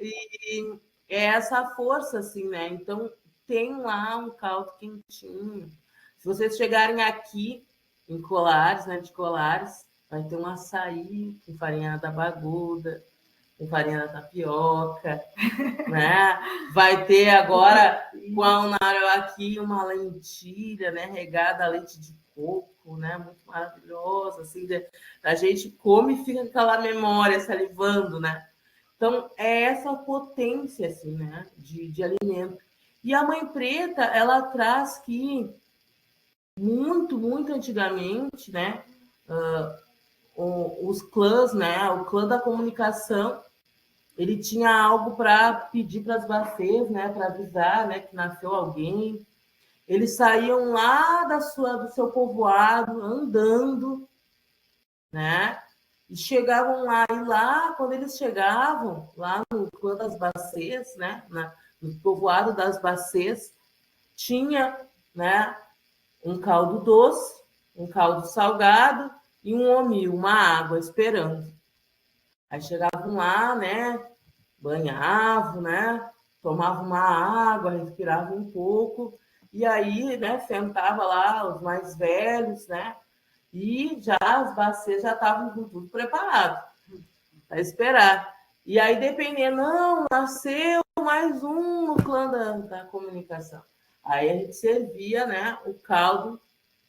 E é essa força, assim, né? Então, tem lá um caldo quentinho. Se vocês chegarem aqui em Colares, né, de Colares, vai ter um açaí com farinha da baguda, com farinha da tapioca, né? Vai ter agora, com a Unaro aqui, uma lentilha, né, regada a leite de coco, né? Muito maravilhosa, assim, a gente come e fica com aquela memória salivando, né? Então, é essa potência, assim, né, de alimento. E a Mãe Preta, ela traz que muito, muito antigamente, né, os clãs, né, o clã da comunicação, ele tinha algo para pedir para as bafês, né, para avisar, né, que nasceu alguém. Eles saíam lá do seu povoado, andando, né, e chegavam lá. E lá, quando eles chegavam, lá no clã das bacês, né, no povoado das bacês, tinha, né, um caldo doce, um caldo salgado e um omil, uma água, esperando. Aí chegavam lá, né, banhavam, né, tomavam uma água, respiravam um pouco, e aí, né, sentava lá os mais velhos, né, e já as bacês já estavam com tudo preparado para esperar. E aí, dependendo, não, nasceu mais um no clã da comunicação. Aí a gente servia, né, o caldo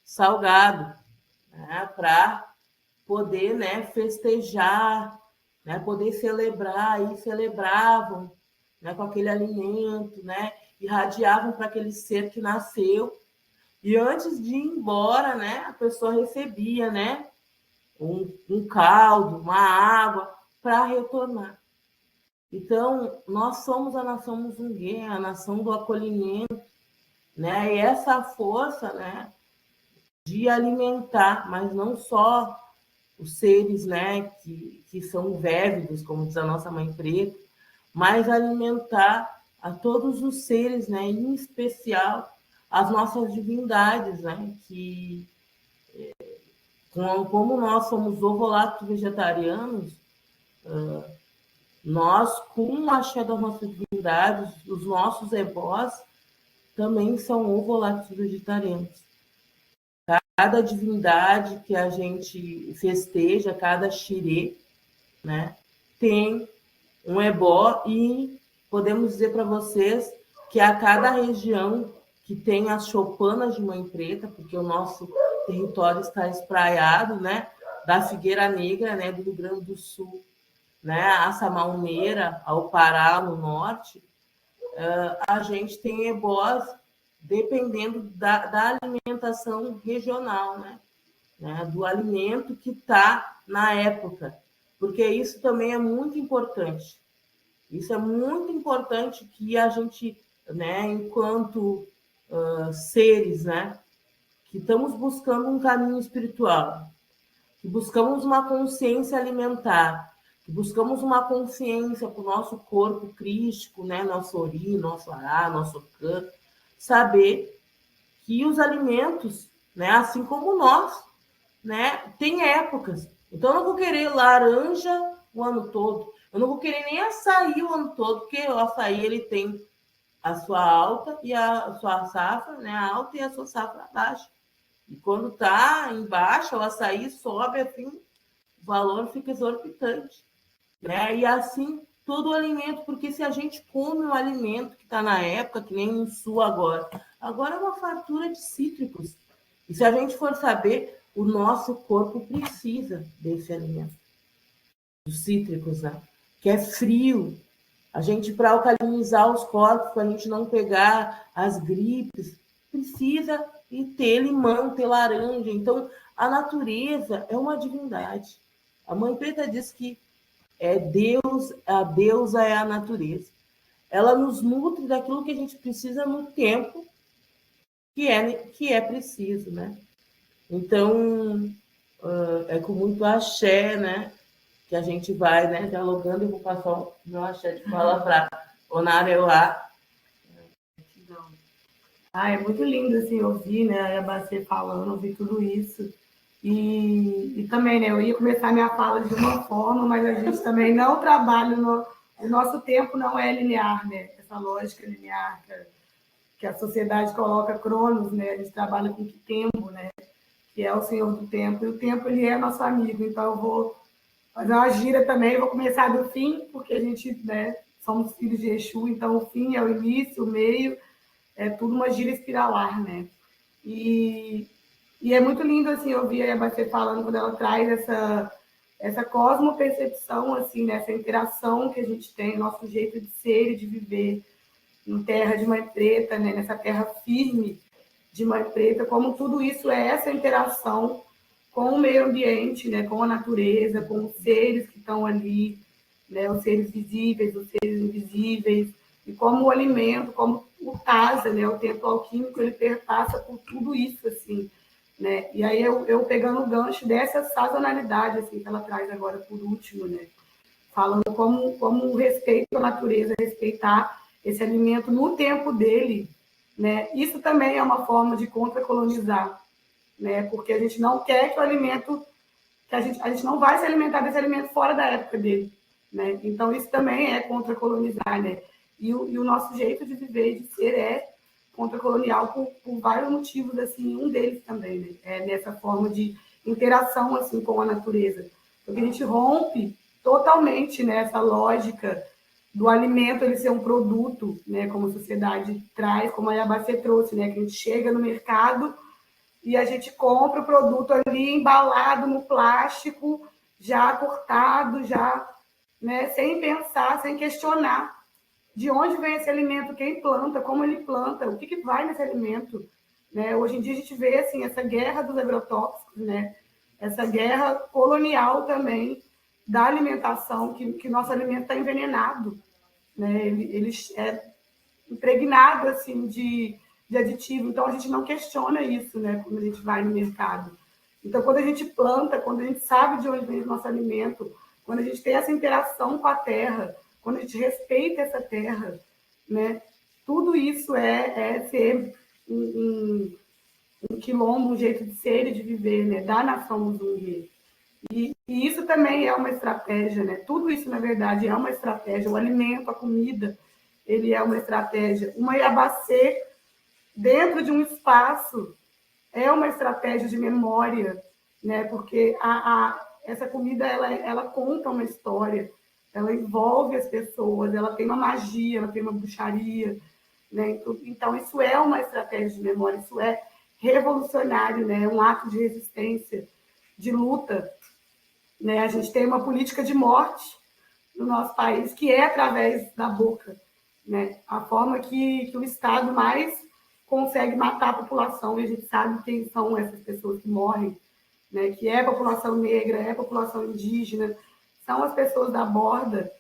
salgado, né, para poder, né, festejar, né, poder celebrar. E celebravam, né, com aquele alimento, né, irradiavam para aquele ser que nasceu. E antes de ir embora, né, a pessoa recebia, né, um caldo, uma água para retornar. Então, nós somos a nação Muzungue, a nação do acolhimento, né? E essa força, né, de alimentar, mas não só os seres, né, que são vévidos, como diz a nossa mãe preta, mas alimentar a todos os seres, né, em especial as nossas divindades, né, que como nós somos ovo-lacto vegetarianos, nós, com o axé das nossas divindades, os nossos ebós, também são ovo-lacto-vegetarianos. Cada divindade que a gente festeja, cada xirê, né, tem um ebó, e podemos dizer para vocês que a cada região que tem as choupanas de Mãe Preta, porque o nosso território está espraiado, né, da Figueira Negra, né, do Rio Grande do Sul, né, a Samaumeira, ao Pará, no norte, a gente tem ebós dependendo da alimentação regional, né, do alimento que está na época, porque isso também é muito importante. Isso é muito importante que a gente, né, enquanto seres, né, que estamos buscando um caminho espiritual, que buscamos uma consciência alimentar, que buscamos uma consciência para o nosso corpo crístico, né, nosso ori, nosso ará, nosso cã, saber que os alimentos, né, assim como nós, né, tem épocas. Então, eu não vou querer laranja o ano todo. Eu não vou querer nem açaí o ano todo, porque o açaí ele tem a sua alta e a sua safra, né, alta, e a sua safra baixa. E quando está em baixa, o açaí sobe, assim, o valor fica exorbitante. Né? E assim, todo o alimento, porque se a gente come um alimento que está na época, que nem no sul agora é uma fartura de cítricos. E se a gente for saber, o nosso corpo precisa desse alimento, dos cítricos, né? Que é frio. A gente, para alcalinizar os corpos, para a gente não pegar as gripes, precisa ter limão, ter laranja. Então, a natureza é uma divindade. A Mãe Preta diz que é Deus, a deusa é a natureza. Ela nos nutre daquilo que a gente precisa no tempo que é preciso, né? Então, é com muito axé, né, que a gente vai, né, dialogando. Eu vou passar o meu axé de fala para Onareuá. É muito lindo, assim, ouvir, né, a Iabacê falando, ouvir tudo isso. E também, né, eu ia começar minha fala de uma forma, mas a gente também não trabalha, o nosso tempo não é linear, né? Essa lógica linear que a sociedade coloca Cronos, né? A gente trabalha com que tempo, né? Que é o Senhor do Tempo, e o tempo ele é nosso amigo. Então eu vou fazer uma gira também, vou começar do fim, porque a gente, né, somos filhos de Exu, então o fim é o início, o meio, é tudo uma gira espiralar, né? E é muito lindo, assim, ouvir a Iabacê falando, quando ela traz essa cosmopercepção, assim, né? Essa interação que a gente tem, nosso jeito de ser e de viver em terra de Mãe Preta, né? Nessa terra firme de Mãe Preta, como tudo isso é essa interação com o meio ambiente, né? Com a natureza, com os seres que estão ali, né? Os seres visíveis, os seres invisíveis, e como o alimento, como o Tasa, né? O templo alquímico, ele perpassa por tudo isso, assim, né? E aí eu pegando o gancho dessa sazonalidade, assim, que ela traz agora por último, né? Falando como o respeito à natureza, respeitar esse alimento no tempo dele, né? Isso também é uma forma de contracolonizar, né? Porque a gente não quer que o alimento, que a gente não vai se alimentar desse alimento fora da época dele, né? Então isso também é contracolonizar, né? E o nosso jeito de viver e de ser é contracolonial por vários motivos, assim, um deles também, né? É nessa forma de interação, assim, com a natureza. Porque a gente rompe totalmente nessa lógica do alimento ele ser um produto, né? Como a sociedade traz, como a Iabacê trouxe, né? Que a gente chega no mercado e a gente compra o produto ali embalado no plástico, já cortado, já, né? Sem pensar, sem questionar de onde vem esse alimento, quem planta, como ele planta, o que vai nesse alimento, né? Hoje em dia a gente vê assim essa guerra dos agrotóxicos, né? Essa guerra colonial também da alimentação, que nosso alimento está envenenado, né? Ele é impregnado assim de aditivo, então a gente não questiona isso, né? Quando a gente vai no mercado. Então quando a gente planta, quando a gente sabe de onde vem o nosso alimento, quando a gente tem essa interação com a terra, quando a gente respeita essa terra, né? Tudo isso é ser um quilombo, um jeito de ser e de viver, né? Da nação Muzungue. E isso também é uma estratégia, né? Tudo isso, na verdade, é uma estratégia. O alimento, a comida, ele é uma estratégia. Uma iabacê dentro de um espaço é uma estratégia de memória, né? Porque essa comida, ela conta uma história, ela envolve as pessoas, ela tem uma magia, ela tem uma bruxaria, né? Então, isso é uma estratégia de memória, isso é revolucionário, né? É um ato de resistência, de luta, né? A gente tem uma política de morte no nosso país que é através da boca, né? A forma que o Estado mais consegue matar a população, e a gente sabe quem são essas pessoas que morrem, né? Que é a população negra, é a população indígena, são as pessoas da borda.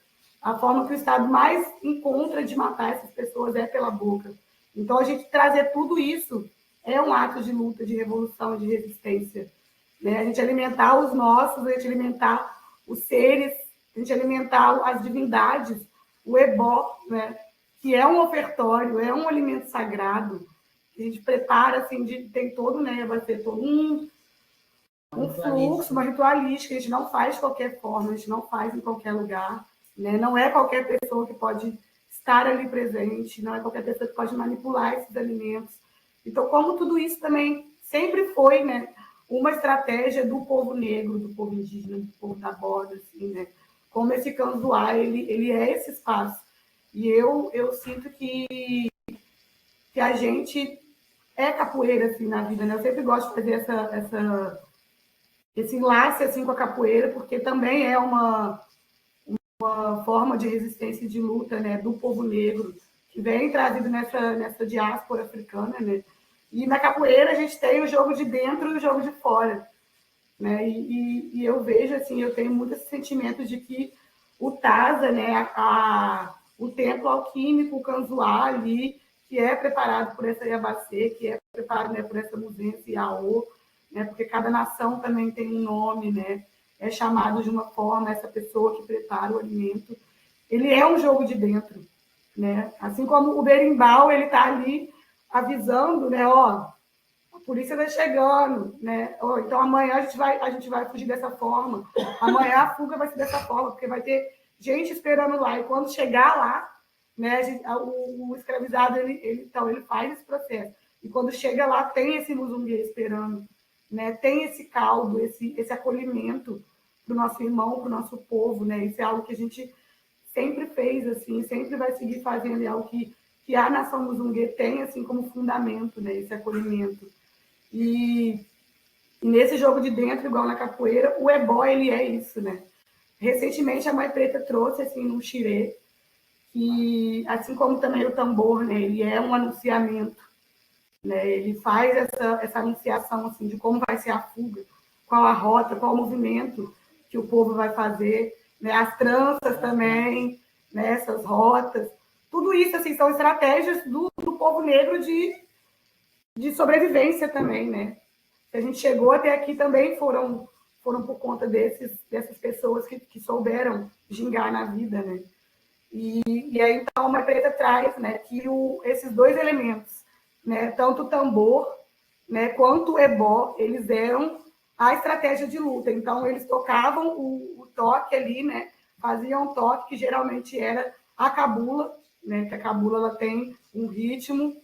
A forma que o Estado mais encontra de matar essas pessoas é pela boca. Então, a gente trazer tudo isso é um ato de luta, de revolução, de resistência, né? A gente alimentar os nossos, a gente alimentar os seres, a gente alimentar as divindades, o ebó, né? Que é um ofertório, é um alimento sagrado, que a gente prepara, assim, tem todo, né? Vai ter todo um fluxo, uma ritualística, a gente não faz de qualquer forma, a gente não faz em qualquer lugar, né? Não é qualquer pessoa que pode estar ali presente, não é qualquer pessoa que pode manipular esses alimentos. Então, como tudo isso também sempre foi, né, uma estratégia do povo negro, do povo indígena, do povo da borda, assim, né? Como esse canzoá, ele é esse espaço. E eu sinto que a gente é capoeira, assim, na vida, né? Eu sempre gosto de fazer esse enlace, assim, com a capoeira, porque também é uma forma de resistência e de luta, né, do povo negro, que vem trazido nessa diáspora africana, né? E na capoeira a gente tem o jogo de dentro e o jogo de fora, né? E eu vejo, assim, eu tenho muito esse sentimento de que o Taza, né, o templo alquímico, o canzoá ali, que é preparado por essa Iabacê, que é preparado, né, por essa Muzense e Aô, né, porque cada nação também tem um nome, né? É chamado de uma forma, essa pessoa que prepara o alimento. Ele é um jogo de dentro, né? Assim como o berimbau, ele está ali avisando, né? Ó, a polícia está chegando, né? Ó, então amanhã a gente vai fugir dessa forma. Amanhã a fuga vai ser dessa forma, porque vai ter gente esperando lá. E quando chegar lá, né? O escravizado então ele faz esse processo. E quando chega lá tem esse muzungue esperando, né? Tem esse caldo, esse acolhimento para o nosso irmão, para o nosso povo, né? Isso é algo que a gente sempre fez, assim, sempre vai seguir fazendo, é algo que a nação muzungue tem, assim, como fundamento, né? Esse acolhimento. E nesse jogo de dentro, igual na capoeira, o ebó, ele é isso, né? Recentemente, a Mãe Preta trouxe, assim, um xirê, que, assim como também o tambor, né? Ele é um anunciamento, né? Ele faz essa anunciação, assim, de como vai ser a fuga, qual a rota, qual o movimento que o povo vai fazer, né? As tranças também, né? Essas rotas, tudo isso, assim, são estratégias do povo negro de sobrevivência também, né? Se a gente chegou até aqui também foram por conta dessas pessoas que souberam gingar na vida, né? E aí, então, a Mãe Preta traz, né, que esses dois elementos, né, tanto o tambor, né, quanto o ebó, eles eram a estratégia de luta. Então, eles tocavam o toque ali, né, faziam um toque que geralmente era a cabula, né, que a cabula ela tem um ritmo,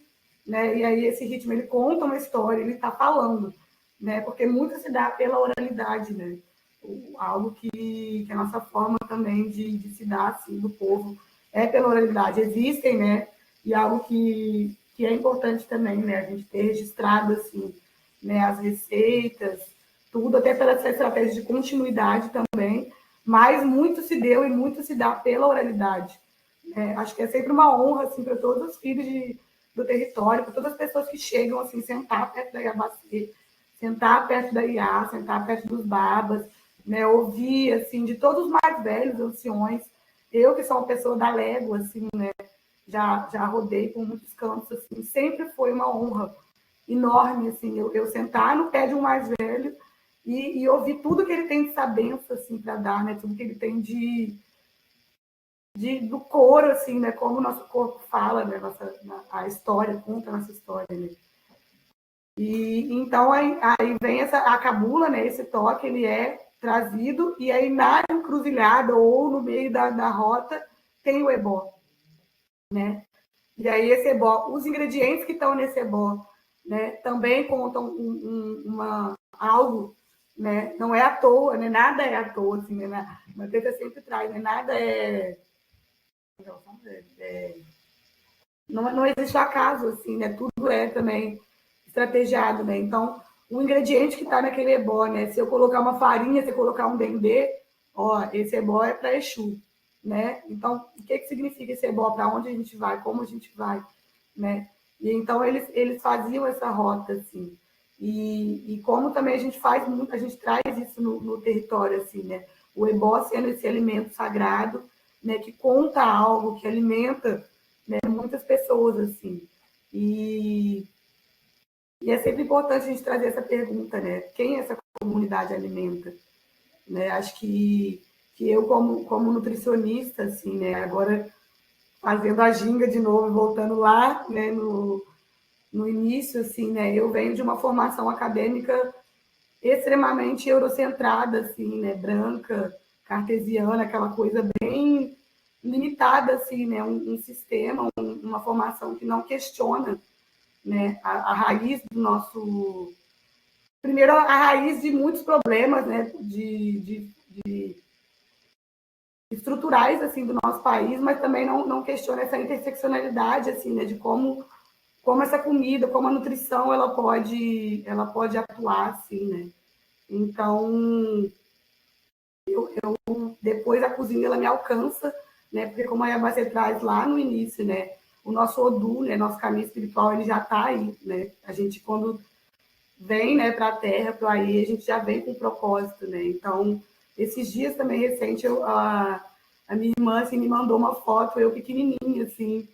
né, e aí esse ritmo ele conta uma história, ele está falando, né, porque muito se dá pela oralidade, né, algo que a nossa forma também de se dar assim, do povo é pela oralidade. Existem, né, e algo que é importante também, né, a gente ter registrado assim, né, as receitas, tudo, até pela essa estratégia de continuidade também, mas muito se deu e muito se dá pela oralidade. Acho que é sempre uma honra assim, para todos os filhos do território, para todas as pessoas que chegam assim, sentar perto da Iabacê, sentar perto da Iá, sentar perto dos babas, né, ouvir assim, de todos os mais velhos, anciões. Eu, que sou uma pessoa da légua, assim, né, já rodei por muitos cantos, assim, sempre foi uma honra enorme, assim, eu sentar no pé de um mais velho e ouvir tudo que ele tem de sabença, assim, para dar, né, tudo que ele tem do coro, assim, né, como o nosso corpo fala, né, a história, conta a nossa história, né. E então aí vem a cabula, né, esse toque, ele é trazido, e aí na encruzilhada ou no meio da rota tem o ebó, né? E aí esse ebó, os ingredientes que estão nesse ebó, né, também contam algo, né? Não é à toa, né? Nada é à toa, assim, né? Mas Teta sempre traz, né? Nada não existe acaso, assim, né? Tudo é também estrategiado, né? Então, o ingrediente que está naquele ebó, né? Se eu colocar uma farinha, se eu colocar um dendê, ó, esse ebó é para Exu, né? Então, o que significa esse ebó? Para onde a gente vai? Como a gente vai, né? E então eles faziam essa rota, assim. E como também a gente faz muito, a gente traz isso no território, assim, né? O ebó sendo esse alimento sagrado, né? Que conta algo, que alimenta, né, muitas pessoas, assim. E é sempre importante a gente trazer essa pergunta, né? Quem essa comunidade alimenta? Né? Acho que eu, como nutricionista, assim, né? Agora fazendo a ginga de novo, voltando lá, né? No início, assim, né? Eu venho de uma formação acadêmica extremamente eurocentrada, assim, né? Branca, cartesiana, aquela coisa bem limitada, assim, né? Um sistema, uma formação que não questiona, né? A raiz do nosso... Primeiro, a raiz de muitos problemas, né? De estruturais, assim, do nosso país, mas também não questiona essa interseccionalidade, assim, né? De como essa comida, como a nutrição, ela pode atuar, assim, né? Então, depois a cozinha, ela me alcança, né? Porque como a Yabacê traz lá no início, né? O nosso Odu, né? Nosso caminho espiritual, ele já está aí, né? A gente, quando vem, né, para a Terra, para aí, a gente já vem com propósito, né? Então, esses dias também, recente, a minha irmã, assim, me mandou uma foto, eu pequenininha, assim,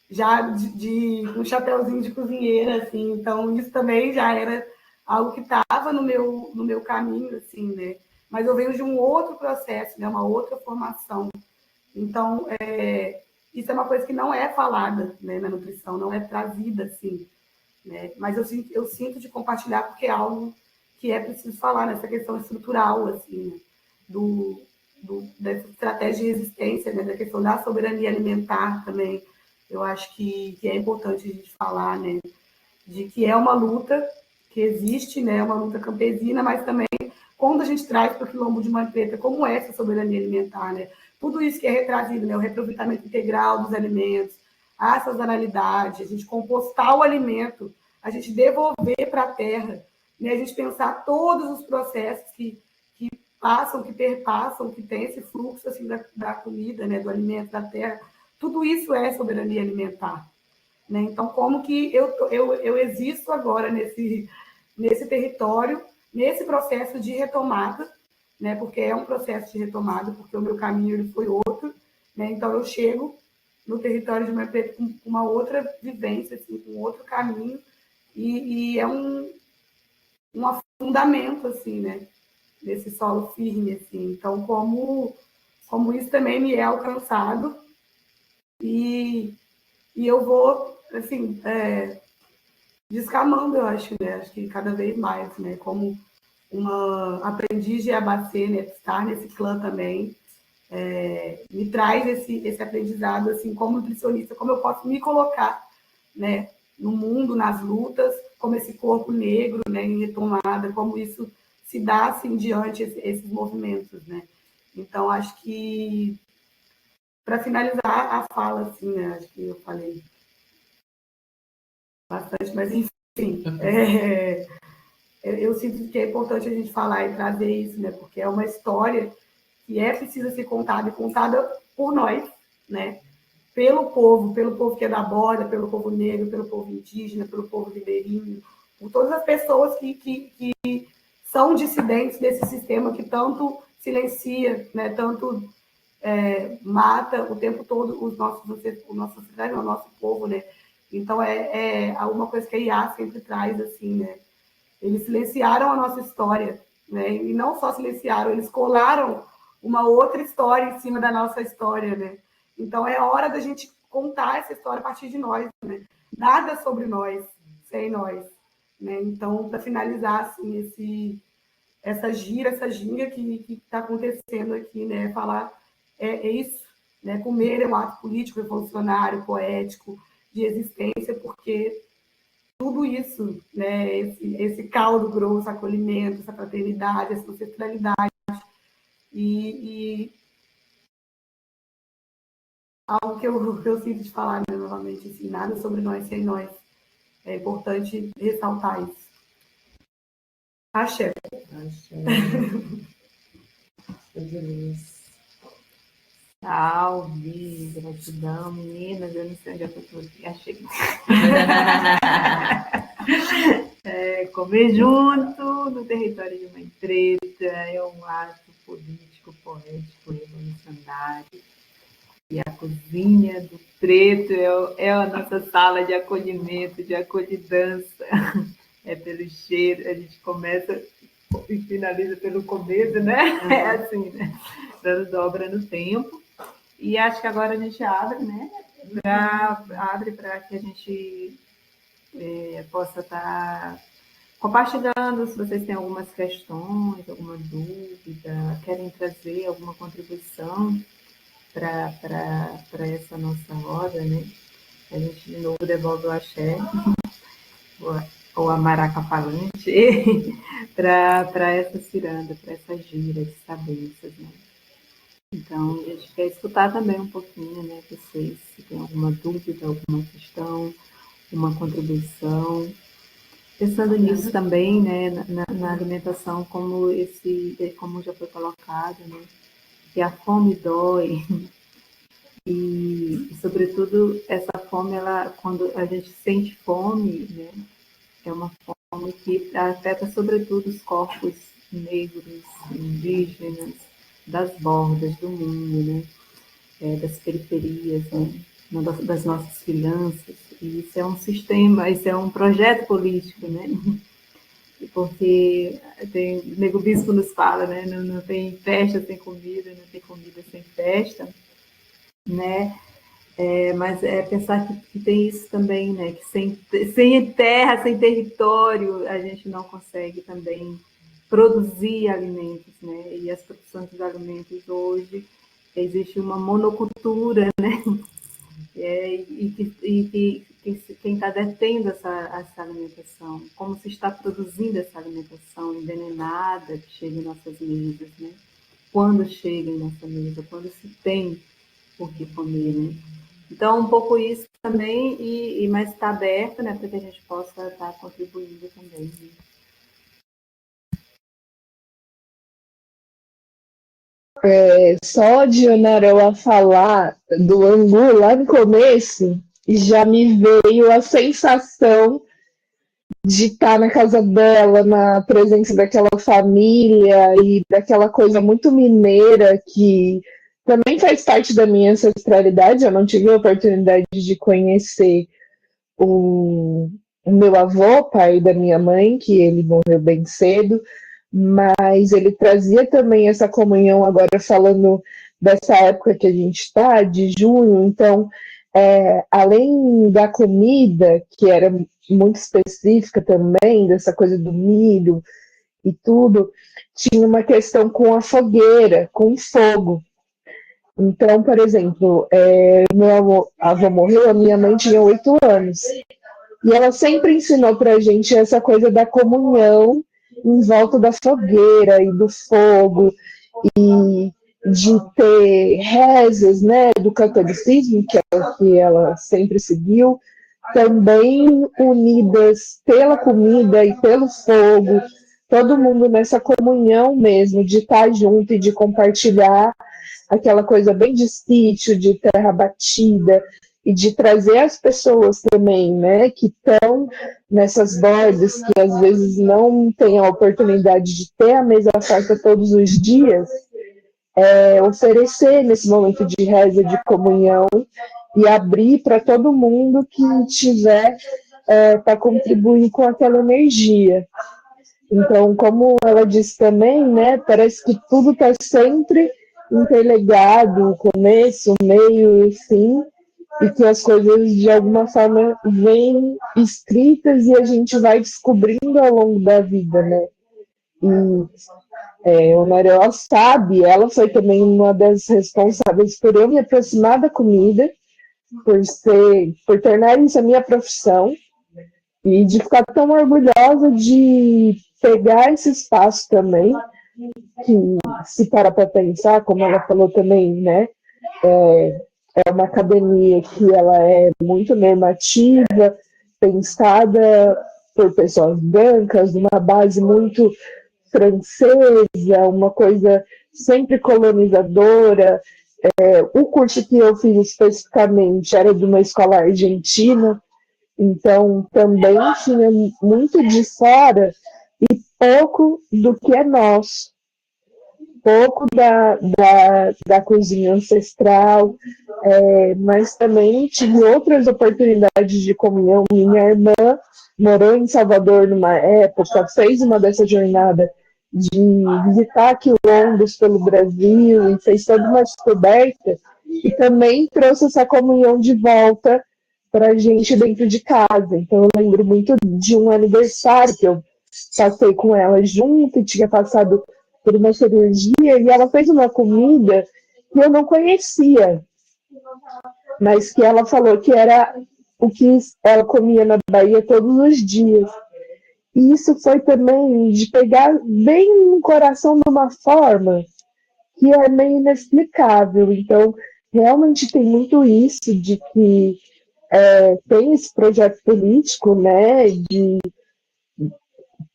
já de um chapéuzinho de cozinheira, assim. Então, isso também já era algo que estava no meu caminho, assim, né? Mas eu venho de um outro processo, né? Uma outra formação. Então, isso é uma coisa que não é falada, né, na nutrição, não é trazida, assim, né? Mas eu sinto de compartilhar porque é algo que é preciso falar nessa questão estrutural, assim, né? Dessa estratégia de resistência, né? Da questão da soberania alimentar também. Eu acho que é importante a gente falar, né? De que é uma luta que existe, né? Uma luta campesina, mas também quando a gente traz para o quilombo de Mãe Preta, como é essa soberania alimentar, né? Tudo isso que é retrazido, né? O reaproveitamento integral dos alimentos, a sazonalidade, a gente compostar o alimento, a gente devolver para a terra, né? A gente pensar todos os processos que passam, que perpassam, que tem esse fluxo assim da comida, né? Do alimento, da terra. Tudo isso é soberania alimentar, né? Então, como que eu existo agora nesse território, nesse processo de retomada, né? Porque é um processo de retomada, porque o meu caminho ele foi outro, né? Então, eu chego no território de Mãe Preta com uma outra vivência, assim, com outro caminho, e é um afundamento, assim, né? Nesse solo firme, assim. Então, como isso também me é alcançado, e eu vou, assim, descamando, eu acho, né? Acho que cada vez mais, né? Como uma aprendiz de Yabacê, né? Estar nesse clã também, me traz esse aprendizado, assim, como nutricionista, como eu posso me colocar, né? No mundo, nas lutas, como esse corpo negro, né? Em retomada, como isso se dá, assim, diante esses movimentos, né? Então, acho que, para finalizar a fala, assim, né? Acho que eu falei bastante, mas, enfim, eu sinto que é importante a gente falar e trazer isso, né? Porque é uma história que precisa ser contada, e contada por nós, né? Pelo povo que é da borda, pelo povo negro, pelo povo indígena, pelo povo ribeirinho, por todas as pessoas que são dissidentes desse sistema que tanto silencia, né? Tanto mata o tempo todo o nosso sociedade, o nosso povo, né? Então, alguma coisa que a IA sempre traz, assim, né? Eles silenciaram a nossa história, né? E não só silenciaram, eles colaram uma outra história em cima da nossa história, né? Então, é hora da gente contar essa história a partir de nós, né? Nada sobre nós, sem nós, né? Então, para finalizar, assim, essa gira, essa ginga que está acontecendo aqui, né? Falar é isso, né? Comer é um ato político, revolucionário, poético, de existência, porque tudo isso, né? Esse caldo grosso, acolhimento, essa fraternidade, essa ancestralidade e algo que eu sinto de falar, né, novamente, assim, nada sobre nós sem nós. É importante ressaltar isso. Axé. Salve, gratidão, meninas. Eu não sei onde é que eu estou aqui. Achei que. Comer junto no território de Mãe Preta é um ato político, poético, revolucionário. E a cozinha do preto é a nossa sala de acolhimento, de acolhidança. É pelo cheiro, a gente começa e finaliza pelo começo, né? É assim, né? Dando dobra no tempo. E acho que agora a gente abre, né? Abre para que a gente possa estar compartilhando, se vocês têm algumas questões, alguma dúvida, querem trazer alguma contribuição para essa nossa roda, né? A gente de novo devolve o axé, ou a maraca falante, para essa ciranda, para essa gira de sabenças, né? Então, a gente quer escutar também um pouquinho, né, vocês, se tem alguma dúvida, alguma questão, uma contribuição. Pensando nisso também, né, na alimentação, como já foi colocado, né, que a fome dói, e sobretudo, essa fome, quando a gente sente fome, né, é uma fome que afeta sobretudo os corpos negros, indígenas, das bordas do mundo, né, das periferias, né, das nossas crianças. E isso é um sistema, isso é um projeto político, né? Porque o Nego Bispo nos fala, né? Não tem festa sem comida, não tem comida sem festa, né? Mas pensar que tem isso também, né? Que sem terra, sem território, a gente não consegue também produzir alimentos, né? E as produções de alimentos hoje, existe uma monocultura, né? E quem está detendo essa alimentação, como se está produzindo essa alimentação envenenada que chega em nossas mesas, né? Quando chega em nossa mesa, quando se tem o que comer, né? Então, um pouco isso também, mas está aberto, né, para que a gente possa estar contribuindo também. Né? Só de Onaroa falar do angu lá no começo, já me veio a sensação de estar na casa dela, na presença daquela família e daquela coisa muito mineira que também faz parte da minha ancestralidade. Eu não tive a oportunidade de conhecer o meu avô, pai da minha mãe, que ele morreu bem cedo, mas ele trazia também essa comunhão, agora falando dessa época que a gente está, de junho. Então, além da comida, que era muito específica também, dessa coisa do milho e tudo, tinha uma questão com a fogueira, com o fogo. Então, por exemplo, meu avô morreu, a minha mãe tinha 8 anos, e ela sempre ensinou para a gente essa coisa da comunhão em volta da fogueira e do fogo, e de ter rezas, né, do catolicismo, que é o que ela sempre seguiu, também unidas pela comida e pelo fogo, todo mundo nessa comunhão mesmo, de estar junto e de compartilhar aquela coisa bem de sítio, de terra batida, e de trazer as pessoas também, né, que estão nessas bordas, que às vezes não têm a oportunidade de ter a mesa farta todos os dias, oferecer nesse momento de reza, de comunhão, e abrir para todo mundo que tiver para contribuir com aquela energia. Então, como ela disse também, né, parece que tudo está sempre interligado, o começo, o meio e o fim, e que as coisas de alguma forma vêm escritas e a gente vai descobrindo ao longo da vida, né? a Maria sabe, ela foi também uma das responsáveis por eu me aproximar da comida, por tornar isso a minha profissão, e de ficar tão orgulhosa de pegar esse espaço também, que se para pensar, como ela falou também, né, é uma academia que ela é muito normativa, pensada por pessoas brancas, uma base muito francesa, uma coisa sempre colonizadora. O curso que eu fiz especificamente era de uma escola argentina, então também tinha muito de fora e pouco do que é nosso. Pouco da cozinha ancestral, mas também tive outras oportunidades de comunhão. Minha irmã morou em Salvador numa época, fez uma dessa jornada de visitar quilombos pelo Brasil e fez toda uma descoberta e também trouxe essa comunhão de volta para a gente dentro de casa. Então eu lembro muito de um aniversário que eu passei com ela junto e tinha passado por uma cirurgia e ela fez uma comida que eu não conhecia, mas que ela falou que era o que ela comia na Bahia todos os dias. E isso foi também de pegar bem no coração de uma forma que é meio inexplicável. Então, realmente tem muito isso de que tem esse projeto político, né?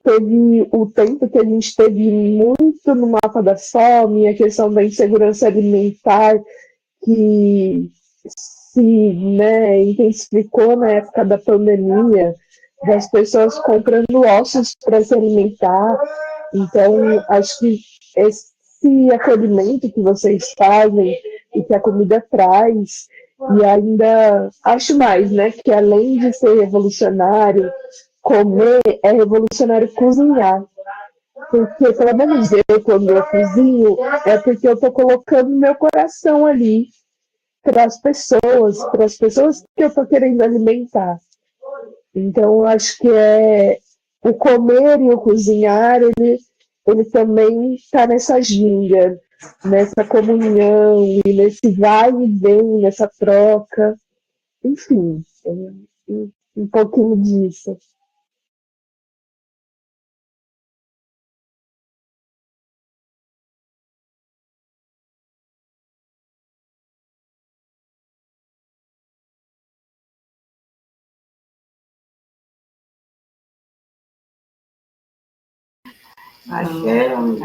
Teve o tempo que a gente teve muito no mapa da fome, a questão da insegurança alimentar, que se, né, intensificou na época da pandemia, das pessoas comprando ossos para se alimentar. Então, acho que esse acolhimento que vocês fazem e que a comida traz, e ainda acho mais, né, que além de ser revolucionário, comer é revolucionário cozinhar. Porque, pelo menos eu, quando eu cozinho, é porque eu estou colocando meu coração ali para as pessoas que eu estou querendo alimentar. Então, eu acho que o comer e o cozinhar, ele também está nessa ginga, nessa comunhão, e nesse vai e vem, nessa troca. Enfim, um pouquinho disso.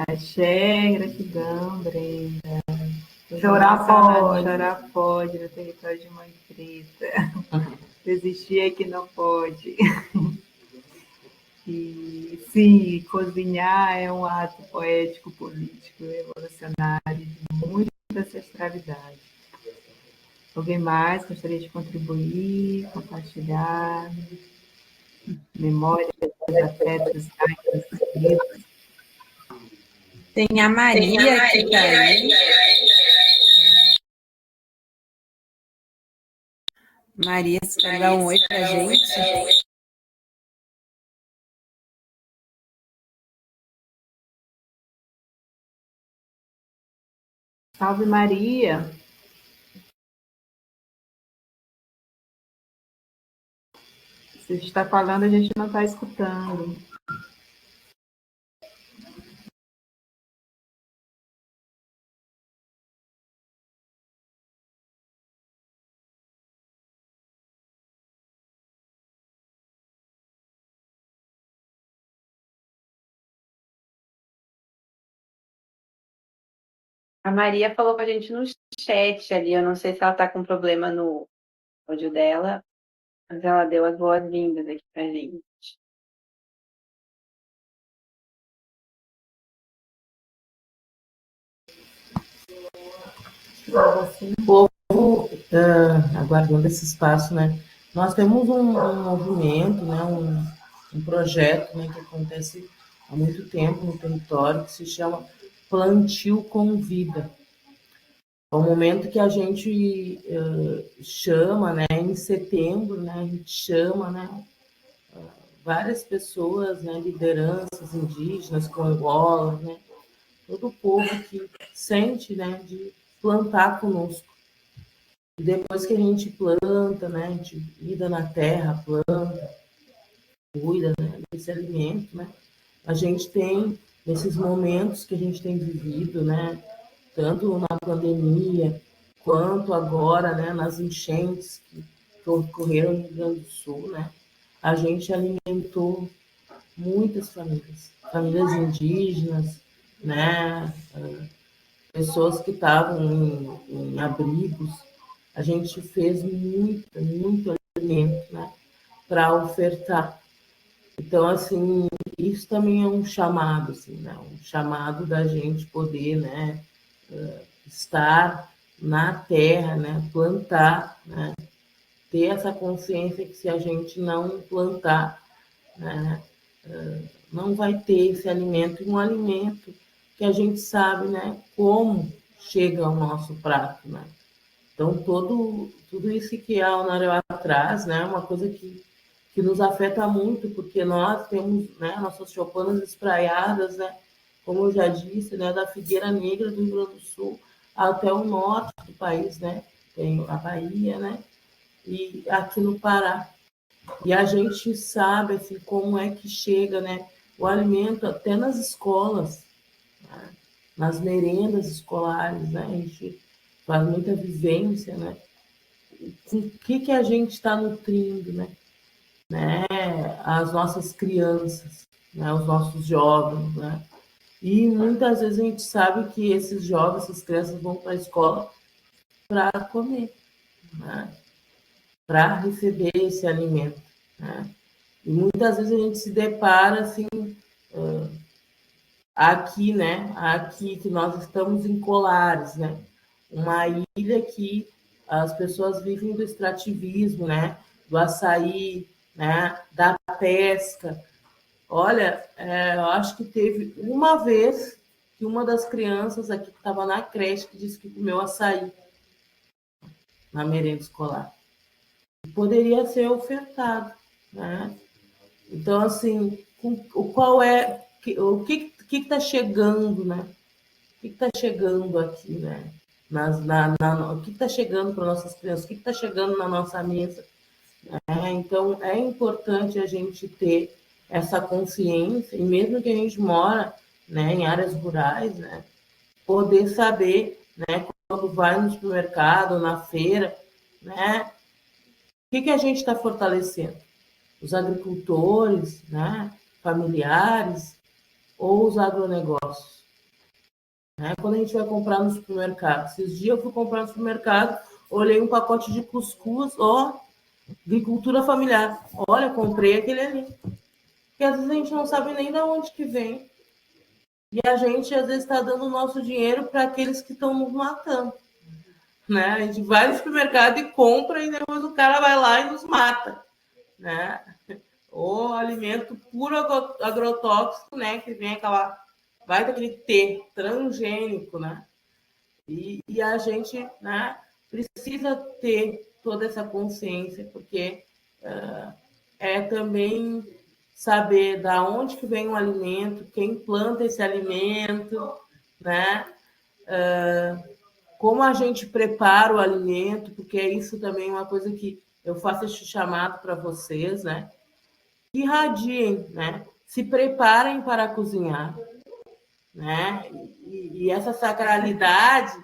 Axé, gratidão, Brenda. Chorar pode. Chorar pode no território de Mãe Preta. Desistir é que não pode. E, sim, cozinhar é um ato poético, político, revolucionário, de muita ancestralidade. Alguém mais gostaria de contribuir, compartilhar memórias, afetos, gaitas, Tem a Maria que está aí. Maria, você quer dar um oi para a gente? Salve Maria! Se está falando, a gente não está escutando. A Maria falou para a gente no chat ali, eu não sei se ela está com problema no áudio dela, mas ela deu as boas-vindas aqui para a gente. O povo aguardando esse espaço, né? Nós temos um movimento, né? Um projeto, né? Que acontece há muito tempo no território, que se chama Plantio com Vida. É um momento que a gente chama, né? Em setembro, né? A gente chama, né? várias pessoas, né, lideranças indígenas, quilombolas, né, todo o povo que sente, né, de plantar conosco. E depois que a gente planta, né, a gente lida na terra, planta, cuida, né, desse alimento, né, a gente tem, nesses momentos que a gente tem vivido, né, tanto na pandemia, quanto agora, né, nas enchentes que ocorreram no Rio Grande do Sul, né, a gente alimentou muitas famílias, famílias indígenas, né, pessoas que estavam em abrigos. A gente fez muito alimento, né, para ofertar. Então, assim, isso também é um chamado, assim, né, um chamado da gente poder, né, estar na terra, né, plantar, né, ter essa consciência que se a gente não plantar, né, não vai ter esse alimento, e um alimento que a gente sabe, né, como chega ao nosso prato, né. Então, tudo isso que a Onarewa traz, né, é uma coisa que nos afeta muito, porque nós temos, né, nossas choupanas espraiadas, né, como eu já disse, né, da Figueira Negra do Rio Grande do Sul até o norte do país, né, tem a Bahia, né, e aqui no Pará. E a gente sabe, assim, como é que chega, né, o alimento até nas escolas, né, nas merendas escolares, né, a gente faz muita vivência, né, com o que a gente está nutrindo, né, as nossas crianças, né, os nossos jovens, né, e muitas vezes a gente sabe que esses jovens, essas crianças vão para a escola para comer, né, para receber esse alimento, né, e muitas vezes a gente se depara assim, aqui, né, aqui que nós estamos em Colares, né, uma ilha que as pessoas vivem do extrativismo, né, do açaí, né, da pesca. Olha, eu acho que teve uma vez que uma das crianças aqui que estava na creche que disse que comeu açaí na merenda escolar. Poderia ser ofertado, né? Então, assim, qual é o que está chegando, né? O que está chegando aqui, né? O que está chegando para nossas crianças? O que está chegando na nossa mesa? Então, é importante a gente ter essa consciência, e mesmo que a gente mora, né, em áreas rurais, né, poder saber, né, quando vai no supermercado, na feira, né, o que a gente está fortalecendo? Os agricultores, né, familiares ou os agronegócios? Né? Quando a gente vai comprar no supermercado, esses dias eu fui comprar no supermercado, olhei um pacote de cuscuz, ó, agricultura familiar. Olha, comprei aquele ali. Porque às vezes a gente não sabe nem de onde que vem. E a gente, às vezes, está dando o nosso dinheiro para aqueles que estão nos matando. Né? A gente vai no supermercado e compra e depois o cara vai lá e nos mata. Né? Ou alimento puro agrotóxico, né? Que vem aquela... vai daquele T transgênico, né? E a gente, né, precisa ter toda essa consciência, porque é também saber da onde que vem o alimento, quem planta esse alimento, né? Como a gente prepara o alimento, porque isso também é uma coisa que eu faço esse chamado para vocês, né? Irradiem, né? Se preparem para cozinhar, né? E essa sacralidade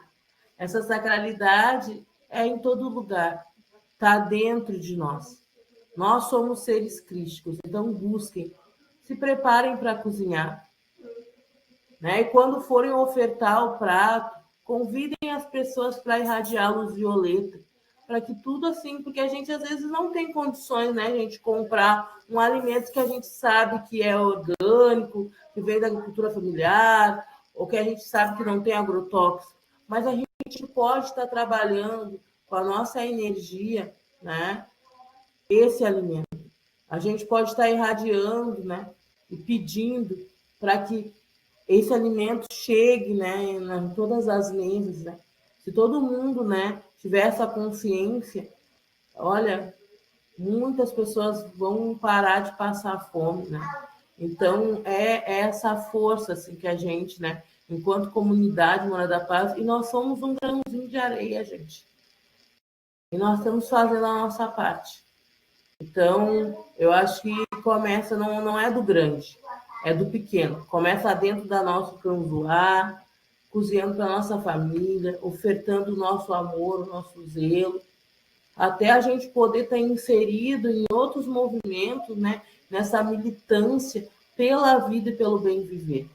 é em todo lugar, está dentro de nós. Nós somos seres crísticos, então busquem, se preparem para cozinhar, né? E quando forem ofertar o prato, convidem as pessoas para irradiar a luz violeta, para que tudo assim, porque a gente às vezes não tem condições, né, gente, comprar um alimento que a gente sabe que é orgânico, que veio da agricultura familiar, ou que a gente sabe que não tem agrotóxico, mas a gente pode estar trabalhando com a nossa energia, né, esse alimento. A gente pode estar irradiando, né, e pedindo para que esse alimento chegue, né, em todas as mesas, né? Se todo mundo, né, tiver essa consciência, olha, muitas pessoas vão parar de passar fome, né? Então, é essa força assim, que a gente, né, enquanto comunidade Morada da Paz, e nós somos um grãozinho de areia, gente. E nós estamos fazendo a nossa parte. Então, eu acho que começa, não é do grande, é do pequeno. Começa dentro da nossa canzoar, cozinhando para a nossa família, ofertando o nosso amor, o nosso zelo, até a gente poder estar inserido em outros movimentos, né, nessa militância pela vida e pelo bem viver.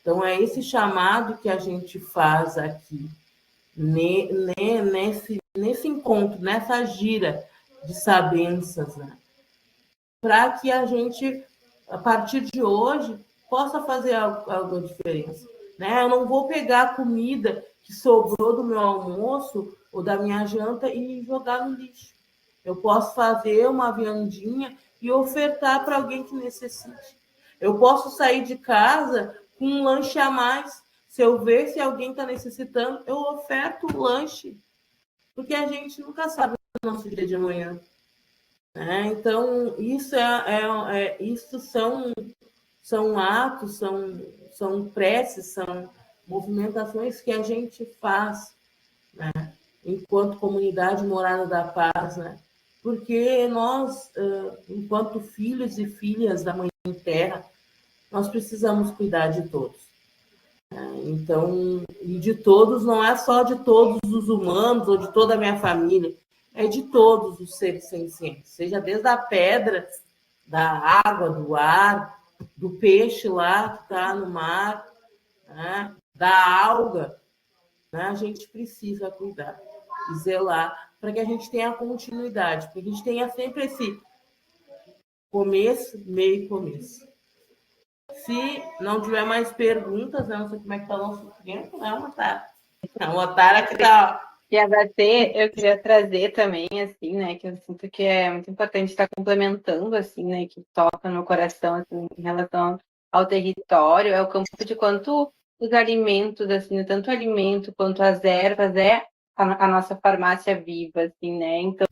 Então, é esse chamado que a gente faz aqui, nesse encontro, nessa gira de sabenças, né? Para que a gente, a partir de hoje, possa fazer alguma diferença. Né? Eu não vou pegar a comida que sobrou do meu almoço ou da minha janta e jogar no lixo. Eu posso fazer uma viandinha e ofertar para alguém que necessite. Eu posso sair de casa com um lanche a mais. Se eu ver se alguém está necessitando, eu oferto o lanche. Porque a gente nunca sabe o nosso dia de amanhã. Então, isso isso são atos, são preces, são movimentações que a gente faz, né, enquanto comunidade Morada da Paz, né? Porque nós, enquanto filhos e filhas da Mãe Terra, nós precisamos cuidar de todos. Então, e de todos, não é só de todos os humanos ou de toda a minha família, é de todos os seres sencientes, seja desde a pedra, da água, do ar, do peixe lá que está no mar, né? Da alga, né? A gente precisa cuidar e zelar para que a gente tenha continuidade, para que a gente tenha sempre esse começo, meio e começo. Se não tiver mais perguntas, né? Não sei como é que está o nosso tempo, né, Otara? Não, Otara que está... E a Batê, eu queria trazer também, assim, né, que eu sinto que é muito importante estar complementando, assim, né, que toca no coração, assim, em relação ao território, é o campo de quanto os alimentos, assim, tanto o alimento quanto as ervas, é a nossa farmácia viva, assim, né, então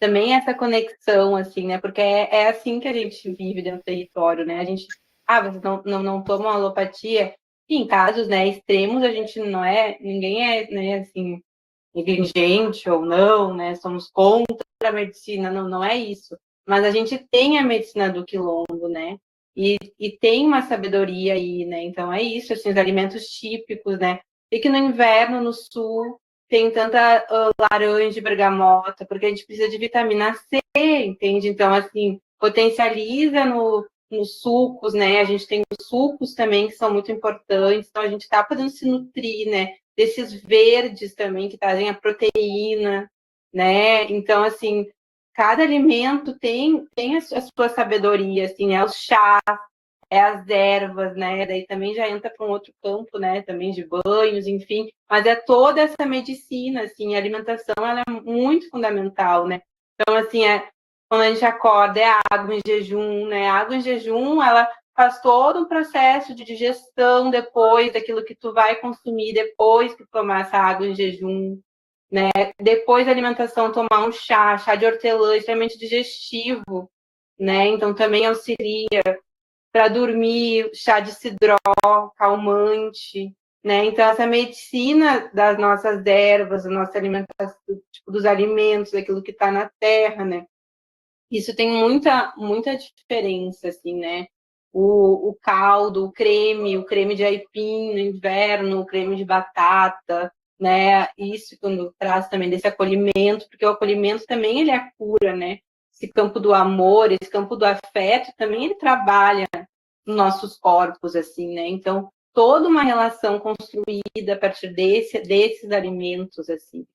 também essa conexão, assim, né, porque é assim que a gente vive dentro do território, né, a gente, você não toma alopatia, em casos, né, extremos, a gente não é, ninguém é, né, assim, negligente ou não, né? Somos contra a medicina, não é isso. Mas a gente tem a medicina do quilombo, né? E tem uma sabedoria aí, né? Então é isso, assim, os alimentos típicos, né? E que no inverno, no sul, tem tanta laranja e bergamota, porque a gente precisa de vitamina C, entende? Então, assim, potencializa nos sucos, né? A gente tem os sucos também, que são muito importantes, então a gente está podendo se nutrir, né? Desses verdes também, que trazem a proteína, né? Então, assim, cada alimento tem a sua sabedoria, assim, né? Os chás, as ervas, né? Daí também já entra para um outro campo, né? Também de banhos, enfim. Mas é toda essa medicina, assim, a alimentação, ela é muito fundamental, né? Então, assim, quando a gente acorda, é água em jejum, né? A água em jejum, ela faz todo um processo de digestão depois daquilo que tu vai consumir depois que tomar essa água em jejum, né? Depois da alimentação, tomar um chá de hortelã, extremamente digestivo, né? Então, também auxilia para dormir, chá de cidró, calmante, né? Então, essa medicina das nossas ervas, da nossa alimentação, tipo, dos alimentos, daquilo que está na terra, né? Isso tem muita diferença, assim, né? O caldo, o creme de aipim no inverno, o creme de batata, né? Isso quando traz também desse acolhimento, porque o acolhimento também ele é a cura, né? Esse campo do amor, esse campo do afeto, também ele trabalha nos nossos corpos, assim, né? Então, toda uma relação construída a partir desses alimentos, assim.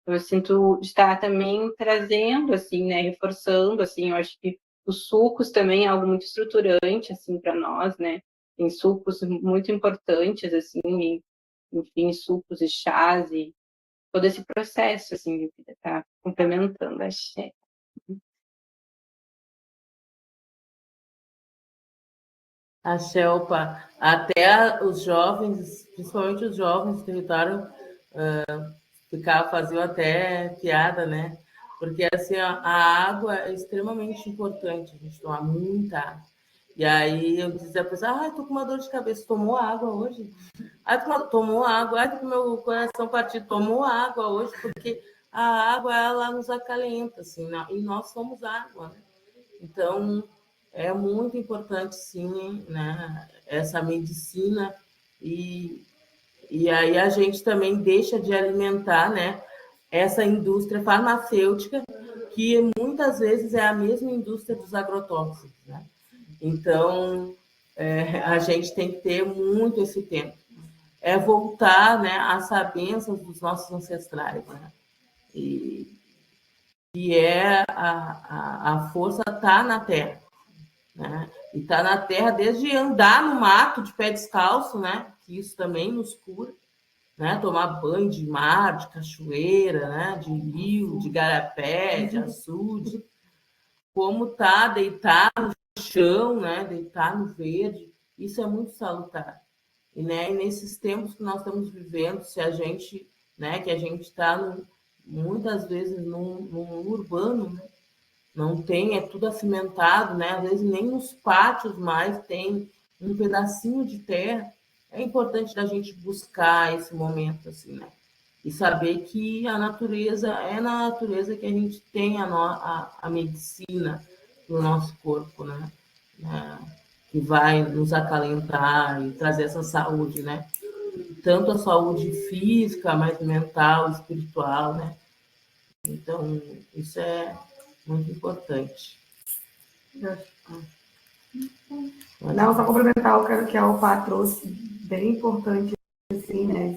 Eu sinto de estar também trazendo, assim, né, reforçando, assim, eu acho que os sucos também é algo muito estruturante, assim, para nós, né, tem sucos muito importantes, assim, e, enfim, sucos e chás e todo esse processo, assim, de estar complementando, axé. A Shelpa, até os jovens, principalmente os jovens do território, faziam até piada, né? Porque assim, a água é extremamente importante, a gente tomar muita água. E aí eu dizia a pessoa, tô com uma dor de cabeça, tomou água hoje? Tomou água, tô com meu coração partido, tomou água hoje, porque a água, ela nos acalenta, assim, né? E nós somos água, né? Então, é muito importante, sim, né, essa medicina, e aí a gente também deixa de alimentar, né, essa indústria farmacêutica, que muitas vezes é a mesma indústria dos agrotóxicos, né? Então, a gente tem que ter muito esse tempo. É voltar, né, às sabenças dos nossos ancestrais, né? E a força está na terra, né? E está na terra desde andar no mato de pé descalço, né? Que isso também nos cura, né? Tomar banho de mar, de cachoeira, né? De rio, de garapé, de açude. Como tá deitar no chão, né? Deitar no verde, isso é muito salutar. E, né, e nesses tempos que nós estamos vivendo, se a gente, né, que a gente está muitas vezes no urbano, né, não tem, é tudo acimentado, né, às vezes nem nos pátios mais tem um pedacinho de terra. É importante da gente buscar esse momento, assim, né, e saber que a natureza, é na natureza que a gente tem a medicina do nosso corpo, né, que vai nos acalentar e trazer essa saúde, né? Tanto a saúde física, mas mental, espiritual, né? Então, isso é muito importante. Não, só complementar o que a Alpá trouxe, bem importante, assim, né?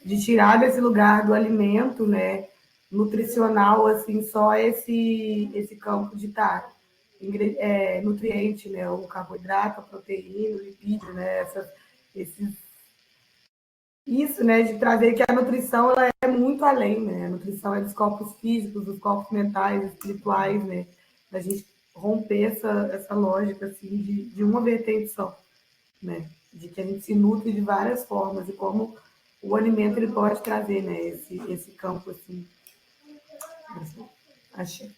De tirar desse lugar do alimento, né? Nutricional, assim, só esse campo de estar nutriente, né? O carboidrato, a proteína, o lipídio, né? Isso, né? De trazer que a nutrição ela é muito além, né? A nutrição é dos corpos físicos, dos corpos mentais, espirituais, né? Da gente romper essa lógica, assim, de uma vertente só, né? De que a gente se nutre de várias formas e como o alimento ele pode trazer, né? Esse campo, assim. Achei.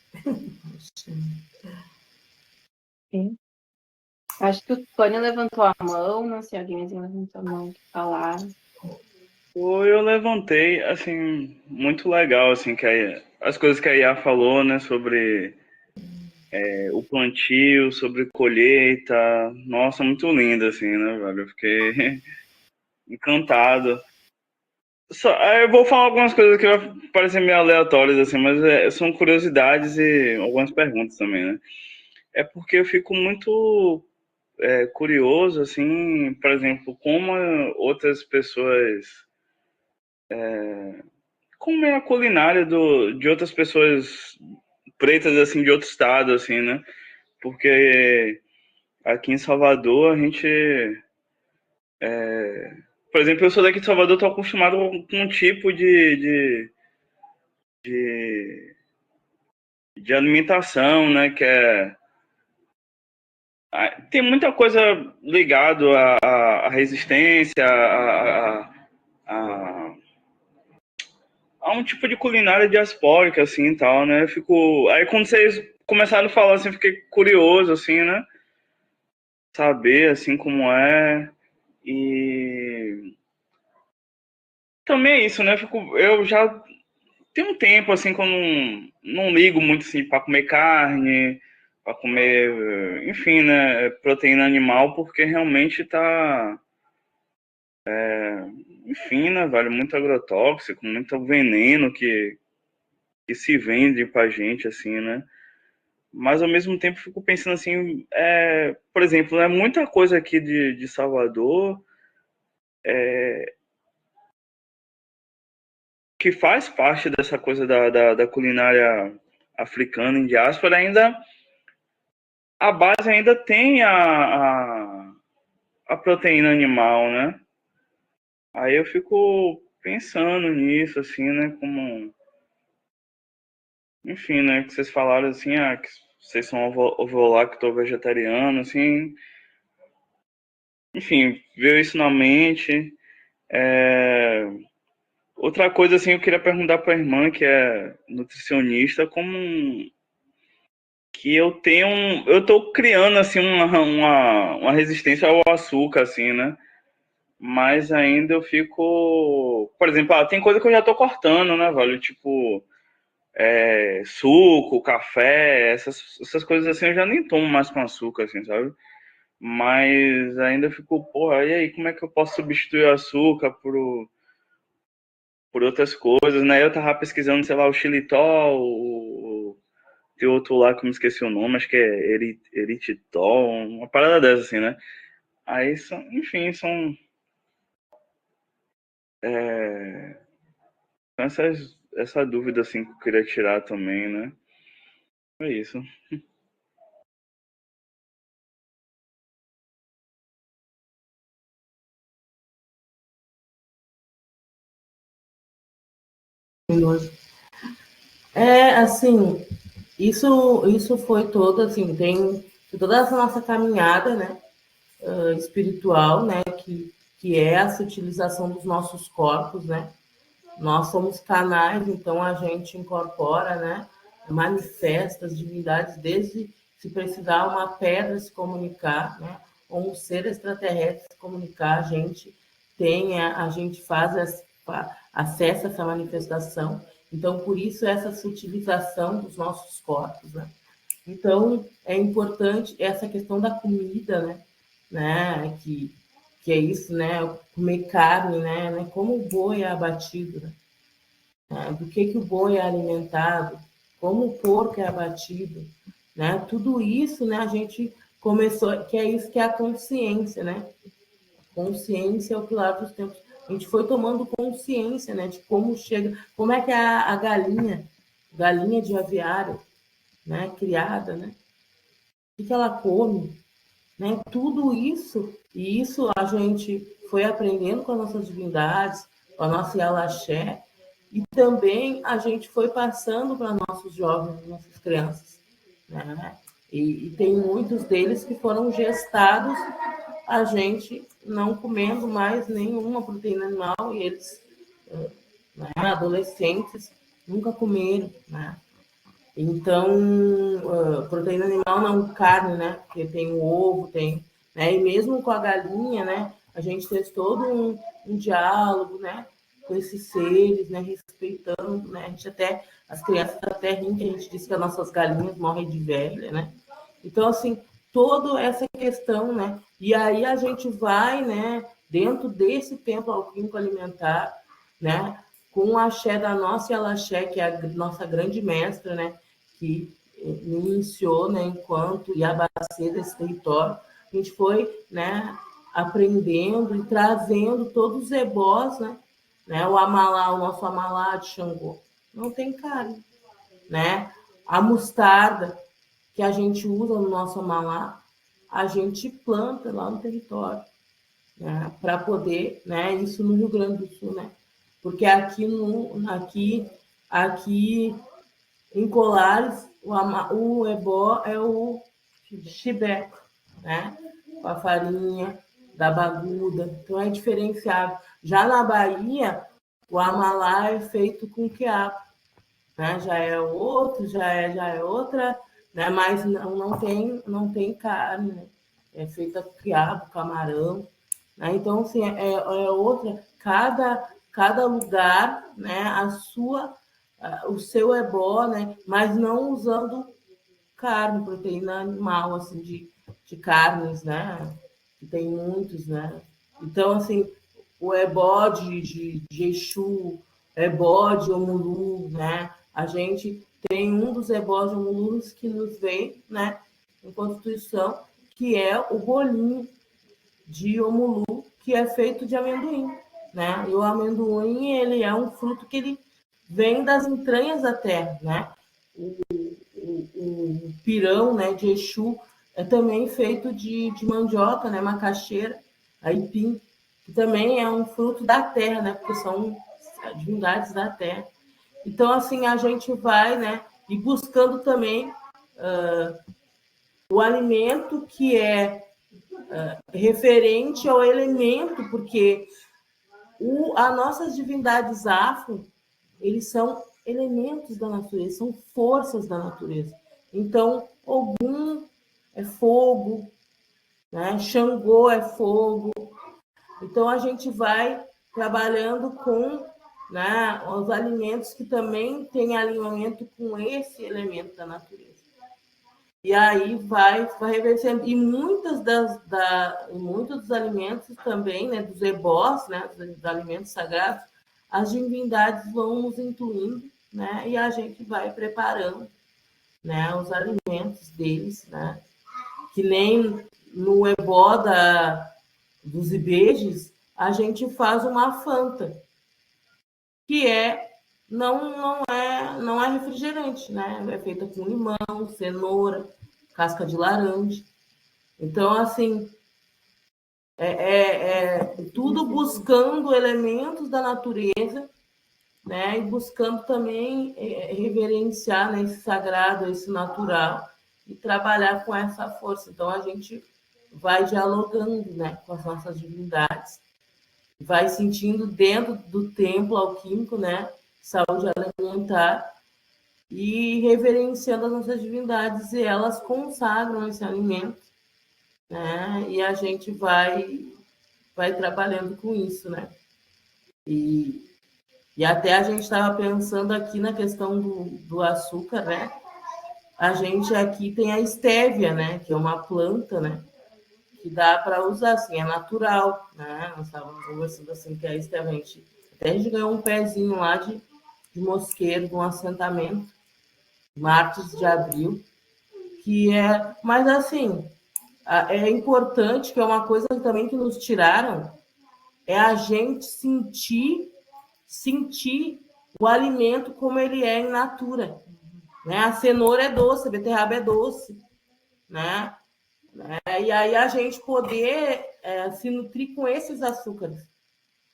Sim. Acho que o Tônia levantou a mão, não sei, alguém mais levantou a mão que falar. Eu levantei, assim, muito legal, assim, as coisas que a Iá falou, né, sobre o plantio, sobre colheita. Nossa, muito lindo, assim, né, velho? Eu fiquei encantado. Eu vou falar algumas coisas que vai parecer meio aleatórias, assim, mas são curiosidades e algumas perguntas também, né? É porque eu fico muito curioso, assim, por exemplo, como outras pessoas como é a culinária de outras pessoas pretas, assim, de outro estado, assim, né? Porque aqui em Salvador, a gente... Por exemplo, eu sou daqui de Salvador, estou acostumado com um tipo de, de alimentação, né? Que tem muita coisa ligado à resistência, a, a um tipo de culinária diaspórica, assim, e tal, né? Aí quando vocês começaram a falar, assim, fiquei curioso, assim, né? Saber, assim, como é. E também é isso, né? Eu já tenho um tempo, assim, que eu não ligo muito, assim, para comer carne, para comer, enfim, né? Proteína animal, porque realmente tá... Enfim, né, velho? Muito agrotóxico, muito veneno que se vende pra gente, assim, né? Mas ao mesmo tempo fico pensando assim, por exemplo, né, muita coisa aqui de Salvador que faz parte dessa coisa da culinária africana em diáspora, ainda a base ainda tem a proteína animal, né? Aí eu fico pensando nisso, assim, né? Como, enfim, né? Que vocês falaram assim, que vocês são ovo-lacto vegetariano, assim. Enfim, veio isso na mente. Outra coisa, assim, eu queria perguntar para a irmã, que é nutricionista, como que eu tô criando, assim, uma resistência ao açúcar, assim, né? Mas ainda eu fico... Por exemplo, tem coisa que eu já tô cortando, né, velho? Tipo, suco, café, essas coisas assim eu já nem tomo mais com açúcar, assim, sabe? Mas ainda fico, porra, e aí, como é que eu posso substituir o açúcar por outras coisas, né? Eu tava pesquisando, sei lá, o xilitol, tem outro lá que eu me esqueci o nome, acho que é eritritol, uma parada dessa, assim, né? Aí, enfim, são essa dúvida, assim, que eu queria tirar também, né? É isso. Assim, isso foi todo, assim, tem toda essa nossa caminhada, né, espiritual, né, que é essa utilização dos nossos corpos, né, nós somos canais, então a gente incorpora, né, manifesta as divindades, desde se precisar uma pedra se comunicar, né, ou um ser extraterrestre se comunicar, a gente acessa essa manifestação. Então, por isso, essa sutilização dos nossos corpos, né? Então, é importante essa questão da comida, que é isso, né? Comer carne, né? Como o boi é abatido, né? Do que o boi é alimentado, como o porco é abatido, né? Tudo isso, né? A gente começou, que é isso que é a consciência, né? Consciência é o pilar dos tempos. A gente foi tomando consciência, né? De como chega, como é que é a galinha de aviário, né? Criada, né? O que ela come, né? Tudo isso, e isso a gente foi aprendendo com as nossas divindades, com a nossa Yalaxé, e também a gente foi passando para nossos jovens, nossas crianças, né? E tem muitos deles que foram gestados a gente não comendo mais nenhuma proteína animal, e eles, né, adolescentes, nunca comeram, né? Então, proteína animal não carne, né? Porque tem o ovo, né? E mesmo com a galinha, né? A gente fez todo um diálogo, né? Com esses seres, né? Respeitando, né? As crianças até riem que a gente disse que as nossas galinhas morrem de velha, né? Então, assim, toda essa questão, né? E aí a gente vai, né? Dentro desse templo alquímico alimentar, né? Com o axé da nossa Yalaxé, que é a nossa grande mestra, né? Que me iniciou, né, enquanto Iabacê desse território, a gente foi, né, aprendendo e trazendo todos os ebós, né, o amalá, o nosso amalá de Xangô, não tem carne, né, a mostarda que a gente usa no nosso amalá, a gente planta lá no território, né, para poder, né, isso no Rio Grande do Sul, né, porque aqui em Colares, o ebó é o chibeco, né? Com a farinha da baguda. Então, é diferenciado. Já na Bahia, o amalá é feito com quiabo, né? Já é outra, né? Mas não tem carne, né? É feita com quiabo, camarão, né? Então, assim, é outra. Cada lugar, né? O seu ebó, né? Mas não usando carne, proteína animal, assim, de carnes, né? Que tem muitos, né? Então, assim, o ebó de Exu, ebó de Omulu, né? A gente tem um dos ebós de Omulus que nos vem, né? Em Constituição, que é o bolinho de Omulu, que é feito de amendoim, né? E o amendoim, ele é um fruto que ele vem das entranhas da terra, né? O pirão, né, de Exu é também feito de mandioca, né, macaxeira, aipim, que também é um fruto da terra, né, porque são divindades da terra. Então, assim, a gente vai, né, e buscando também o alimento que é referente ao elemento, porque As nossas divindades afro, eles são elementos da natureza, são forças da natureza. Então, Ogum é fogo, né? Xangô é fogo. Então, a gente vai trabalhando com, né, os alimentos que também têm alinhamento com esse elemento da natureza. E aí vai reversando. E muitos dos alimentos também, né, dos ebós, né, dos alimentos sagrados, as divindades vão nos incluindo, né, e a gente vai preparando, né, os alimentos deles, né, que nem no ebó dos Ibejes, a gente faz uma Fanta, que não é refrigerante, né? É feita com limão, cenoura, casca de laranja. Então, assim, tudo buscando elementos da natureza, né? E buscando também reverenciar, né, esse sagrado, esse natural, e trabalhar com essa força. Então, a gente vai dialogando, né, com as nossas divindades, vai sentindo dentro do templo alquímico, né, saúde alimentar, e reverenciando as nossas divindades, e elas consagram esse alimento, né, e a gente vai trabalhando com isso, né. E até a gente estava pensando aqui na questão do açúcar, né. A gente aqui tem a estévia, né, que é uma planta, né, que dá para usar, assim, é natural, né? Nós estávamos conversando assim, que a estévia, até a gente ganhou um pezinho lá de mosqueiro, de um assentamento, março de abril, que é... Mas, assim, é importante, que é uma coisa também que nos tiraram, é a gente sentir o alimento como ele é in natura, né? A cenoura é doce, a beterraba é doce, né? E aí a gente poder se nutrir com esses açúcares.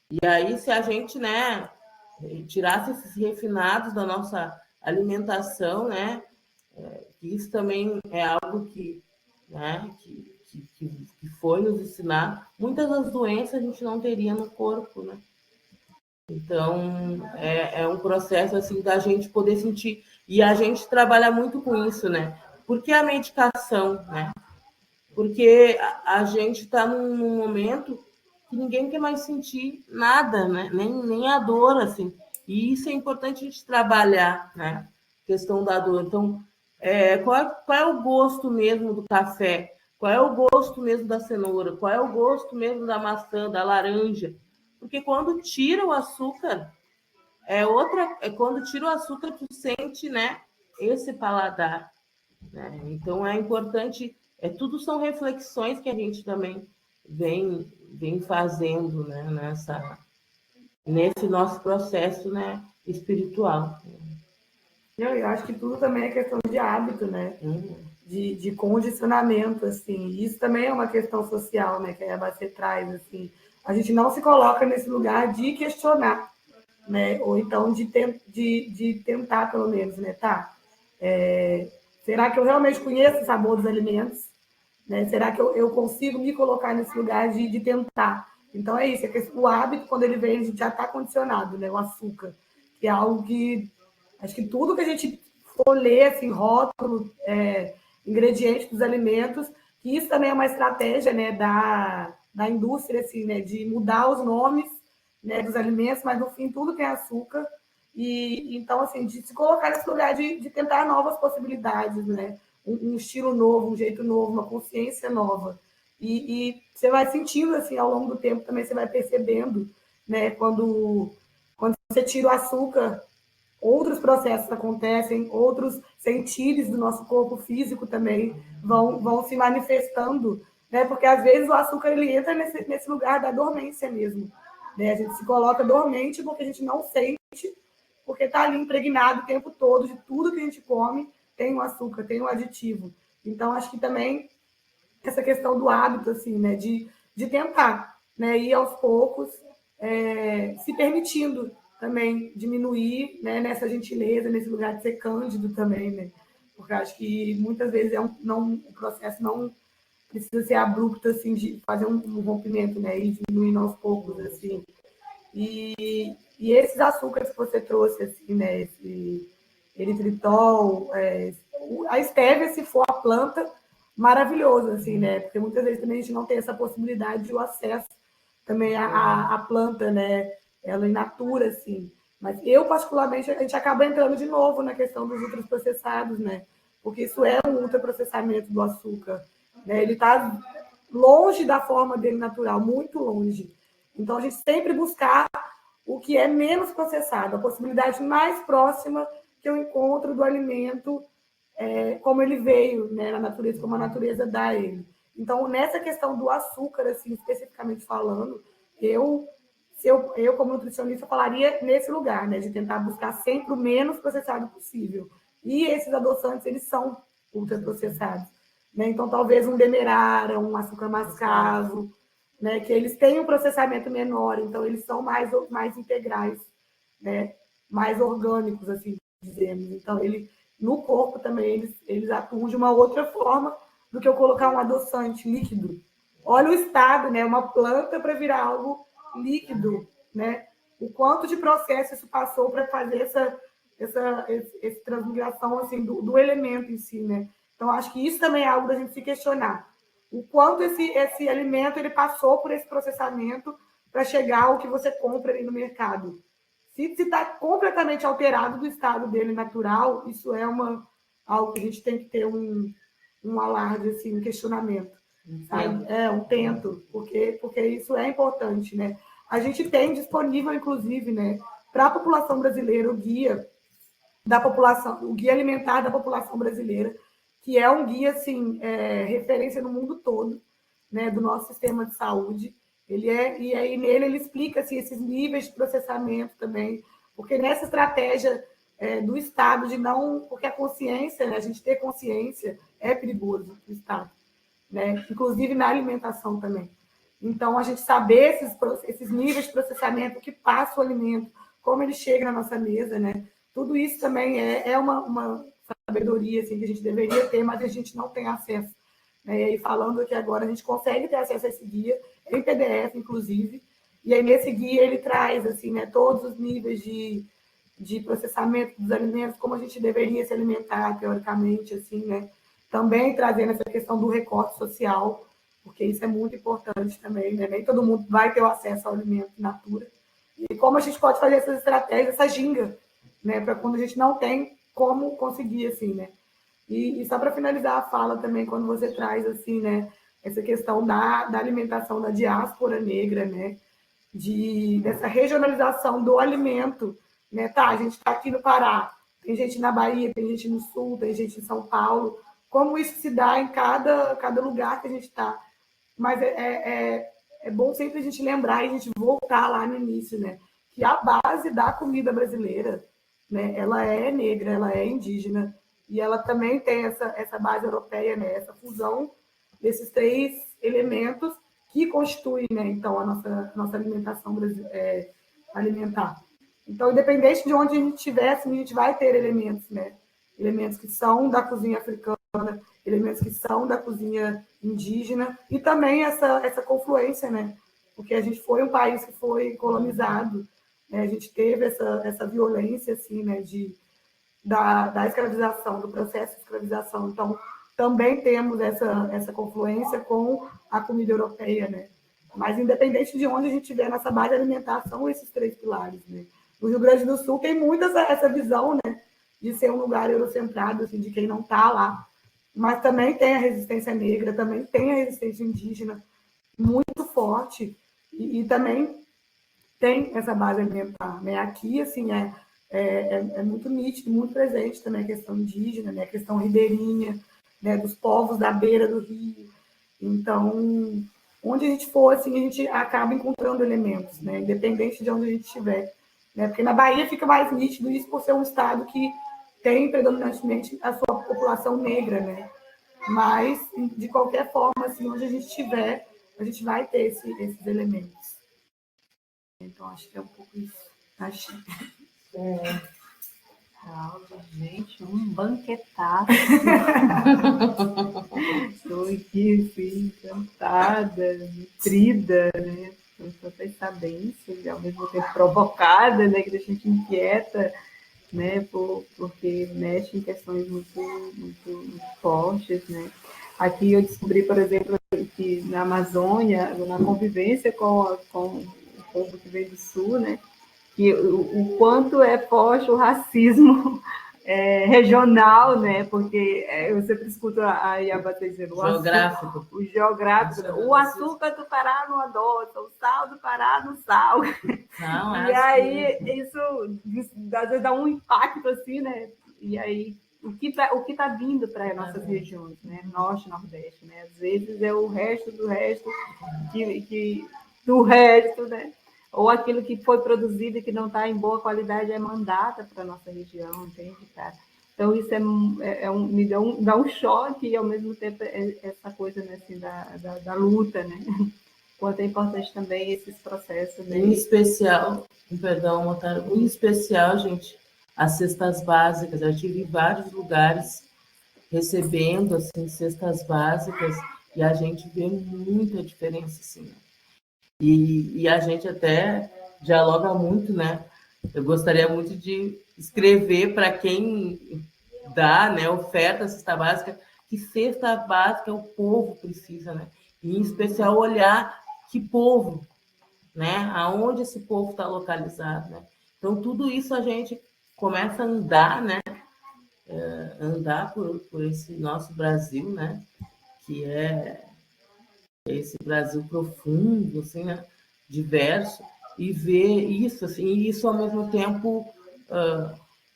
E aí, se a gente, né, tirasse esses refinados da nossa alimentação, né, isso também é algo que, né, que foi nos ensinar. Muitas das doenças a gente não teria no corpo, né? Então, é um processo, assim, da gente poder sentir. E a gente trabalha muito com isso, né? Porque a medicação, né? Porque a gente está num momento que ninguém quer mais sentir nada, né? Nem a dor, assim. E isso é importante a gente trabalhar, né? A questão da dor. Então, qual é o gosto mesmo do café? Qual é o gosto mesmo da cenoura? Qual é o gosto mesmo da maçã, da laranja? Porque quando tira o açúcar, quando tira o açúcar, tu sente, né, esse paladar, né? Então, é importante... tudo são reflexões que a gente também vem fazendo, né, nesse nosso processo, né, espiritual. Eu acho que tudo também é questão de hábito, né? De condicionamento, assim. Isso também é uma questão social, né, que a Yabacê traz, assim. A gente não se coloca nesse lugar de questionar, né? Ou então de tentar, pelo menos, né? Tá? Será que eu realmente conheço o sabor dos alimentos? Né? Será que eu consigo me colocar nesse lugar de tentar? Então, é isso. O hábito, quando ele vem, a gente já está condicionado, né? O açúcar, que é algo que... Acho que tudo que a gente for ler, assim, rótulo, ingredientes dos alimentos, que isso também é uma estratégia, né, da indústria, assim, né, de mudar os nomes, né, dos alimentos, mas, no fim, tudo tem açúcar. E então, assim, de se colocar nesse lugar de tentar novas possibilidades, né? Um estilo novo, um jeito novo, uma consciência nova. E você vai sentindo, assim, ao longo do tempo também, você vai percebendo, né, quando você tira o açúcar, outros processos acontecem, outros sentidos do nosso corpo físico também vão se manifestando, né? Porque, às vezes, o açúcar ele entra nesse lugar da dormência mesmo, né? A gente se coloca dormente porque a gente não sente, porque está ali impregnado o tempo todo de tudo que a gente come, tem um açúcar, tem um aditivo. Então, acho que também essa questão do hábito, assim, né, de tentar, né, ir aos poucos, se permitindo também diminuir, né, nessa gentileza, nesse lugar de ser cândido também, né? Porque acho que muitas vezes o processo não precisa ser abrupto, assim, de fazer um rompimento, né, e diminuindo aos poucos, assim. E esses açúcares que você trouxe, assim, né? Esse eritritol, a estévia, se for a planta, maravilhoso, assim, né? Porque muitas vezes também a gente não tem essa possibilidade de o acesso também à planta, né? Ela in natura, assim. Mas eu, particularmente, a gente acaba entrando de novo na questão dos ultraprocessados, né? Porque isso é um ultraprocessamento do açúcar, né? Ele está longe da forma dele natural, muito longe. Então, a gente sempre buscar o que é menos processado, a possibilidade mais próxima que eu encontro do alimento como ele veio, né, na natureza, como a natureza dá a ele. Então, nessa questão do açúcar, assim, especificamente falando, eu como nutricionista, falaria nesse lugar, né, de tentar buscar sempre o menos processado possível. E esses adoçantes, eles são ultraprocessados, né? Então, talvez um demerara, um açúcar mascavo, né, que eles têm um processamento menor, então eles são mais integrais, né, mais orgânicos, assim dizemos. Então, no corpo também eles atuam de uma outra forma do que eu colocar um adoçante líquido. Olha o estado, né, uma planta para virar algo líquido, né? O quanto de processo isso passou para fazer essa transmigração assim do elemento em si, né? Então, acho que isso também é algo da gente se questionar. O quanto esse alimento ele passou por esse processamento para chegar ao que você compra ali no mercado. Se está completamente alterado do estado dele natural, isso é algo que a gente tem que ter um alarde, assim, um questionamento. Sabe? Um tento, porque isso é importante, né? A gente tem disponível, inclusive, né, para a população brasileira, o guia alimentar da população brasileira, que é um guia, assim, referência no mundo todo, né, do nosso sistema de saúde. E aí nele ele explica assim, esses níveis de processamento também, porque nessa estratégia do Estado de não... Porque a consciência, né, a gente ter consciência é perigoso para o Estado, né? Inclusive na alimentação também. Então, a gente saber esses níveis de processamento, o que passa o alimento, como ele chega na nossa mesa, né? Tudo isso também é uma sabedoria assim, que a gente deveria ter, mas a gente não tem acesso. Né? E falando aqui agora, a gente consegue ter acesso a esse guia, em PDF, inclusive, e aí nesse guia ele traz assim, né, todos os níveis de processamento dos alimentos, como a gente deveria se alimentar, teoricamente, assim, né? Também trazendo essa questão do recorte social, porque isso é muito importante também, né? Nem todo mundo vai ter o acesso ao alimento in natura. E como a gente pode fazer essas estratégias, essa ginga, né? Para quando a gente não tem como conseguir, assim, né? E só para finalizar a fala também, quando você traz, assim, né? Essa questão da alimentação da diáspora negra, né? Dessa regionalização do alimento, né? Tá, a gente está aqui no Pará, tem gente na Bahia, tem gente no Sul, tem gente em São Paulo. Como isso se dá em cada lugar que a gente está. Mas é bom sempre a gente lembrar e a gente voltar lá no início, né? Que a base da comida brasileira, né? Ela é negra, ela é indígena, e ela também tem essa base europeia, né? Essa fusão desses três elementos que constituem, né? Então, a nossa alimentação alimentar. Então, independente de onde a gente estiver, assim, a gente vai ter elementos, né? Elementos que são da cozinha africana, elementos que são da cozinha indígena, e também essa confluência, né? Porque a gente foi um país que foi colonizado, né? A gente teve essa violência, assim, né? Da escravização, do processo de escravização. Então, também temos essa confluência com a comida europeia, né? Mas, independente de onde a gente estiver, nossa base alimentar são esses três pilares, né? No Rio Grande do Sul tem muito essa visão, né? De ser um lugar eurocentrado, assim, de quem não está lá. Mas também tem a resistência negra, também tem a resistência indígena muito forte, e também tem essa base alimentar, né? Aqui, assim, é muito nítido, muito presente também a questão indígena, né? A questão ribeirinha, né? Dos povos da beira do rio. Então, onde a gente for, assim, a gente acaba encontrando elementos, né? Independente de onde a gente estiver. Né? Porque na Bahia fica mais nítido isso por ser um estado que tem predominantemente a sua população negra, né? Mas, de qualquer forma, assim, onde a gente estiver, a gente vai ter esses elementos. Então, acho que é um pouco isso. Achei. Gente, um banquetaço. Estou aqui, assim, encantada, nutrida, né? tantas sabências, e ao mesmo tempo provocada, né, que deixa a gente inquieta, né, porque mexe em questões muito fortes, né. Aqui eu descobri, por exemplo, que na Amazônia, na convivência com o povo que vem do Sul, né, que o quanto é forte o racismo regional, né? Porque eu sempre escuto a Iabata dizendo o geográfico, o açúcar do Pará não adoça, o sal do Pará não sal. Não, E aí isso às vezes dá um impacto assim, né? E aí o que tá vindo para nossas regiões, né? Norte, Nordeste, né? Às vezes é o resto do resto do resto, né? Ou aquilo que foi produzido e que não está em boa qualidade é mandada para a nossa região, entende, cara? Então, isso me dá um choque e, ao mesmo tempo, essa coisa, né, assim, da luta, né? Quanto é importante também esses processos, né? Em especial, perdão, Otávio, em especial, gente, as cestas básicas. Eu tive em vários lugares recebendo, assim, cestas básicas e a gente vê muita diferença, assim, né? E a gente até dialoga muito, né? Eu gostaria muito de escrever para quem dá, né, oferta a cesta básica, que cesta básica o povo precisa, né? E, em especial, olhar que povo, né? Aonde esse povo está localizado, né? Então, tudo isso a gente começa a andar, né? Andar por esse nosso Brasil, né? Que é esse Brasil profundo, assim, né? Diverso, e ver isso, assim, e isso ao mesmo tempo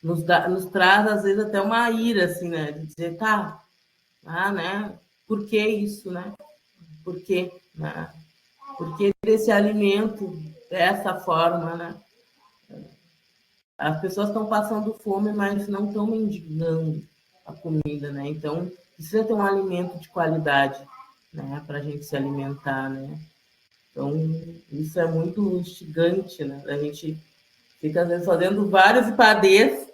nos traz, às vezes, até uma ira, assim, né? De dizer, tá, né? Por que isso, né? Por quê, né? Por que desse alimento dessa forma, né? As pessoas estão passando fome, mas não estão mendigando a comida, né? Então, precisa ter um alimento de qualidade, né? Para a gente se alimentar, né? Então, isso é muito instigante, né? A gente fica, às vezes, fazendo vários IPADs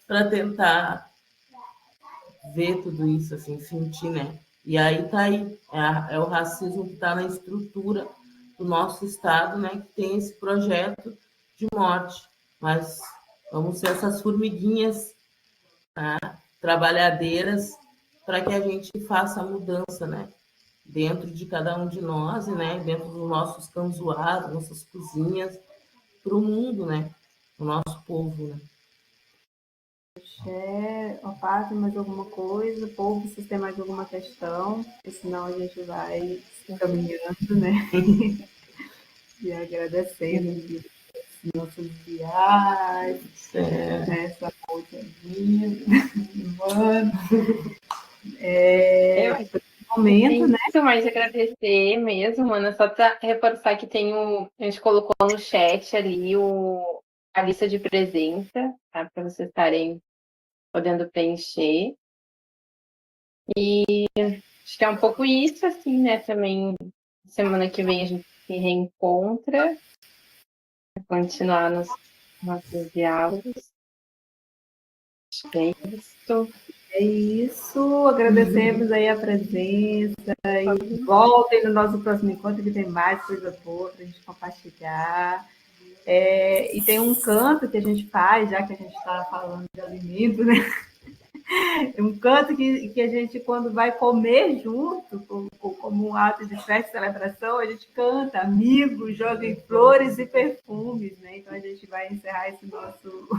para tentar ver tudo isso, assim, sentir, né? E aí tá aí, é o racismo que está na estrutura do nosso Estado, né? Que tem esse projeto de morte. Mas vamos ser essas formiguinhas, tá? Trabalhadeiras, para que a gente faça a mudança, né? Dentro de cada um de nós, né? Dentro dos nossos canzoados, nossas cozinhas, para o mundo, né? O nosso povo, né? Fátima, mais alguma coisa? Povo, vocês têm mais alguma questão? Porque senão a gente vai se caminhando, né? E agradecendo nossas viagens, essa voltadinha, mano. Momento, né? Isso, mas agradecer mesmo, Ana, só para reforçar que a gente colocou no chat ali a lista de presença, tá? Para vocês estarem podendo preencher. E acho que é um pouco isso, assim, né? Também semana que vem a gente se reencontra para continuar nos nossos diálogos. Acho que é isso. É isso, agradecemos aí a presença e voltem no nosso próximo encontro que tem mais coisa boa para a gente compartilhar. E tem um canto que a gente faz, já que a gente está falando de alimento, né? É um canto que a gente, quando vai comer junto, como um ato de festa e celebração, a gente canta, amigos, joguem flores e perfumes, né? Então a gente vai encerrar esse nosso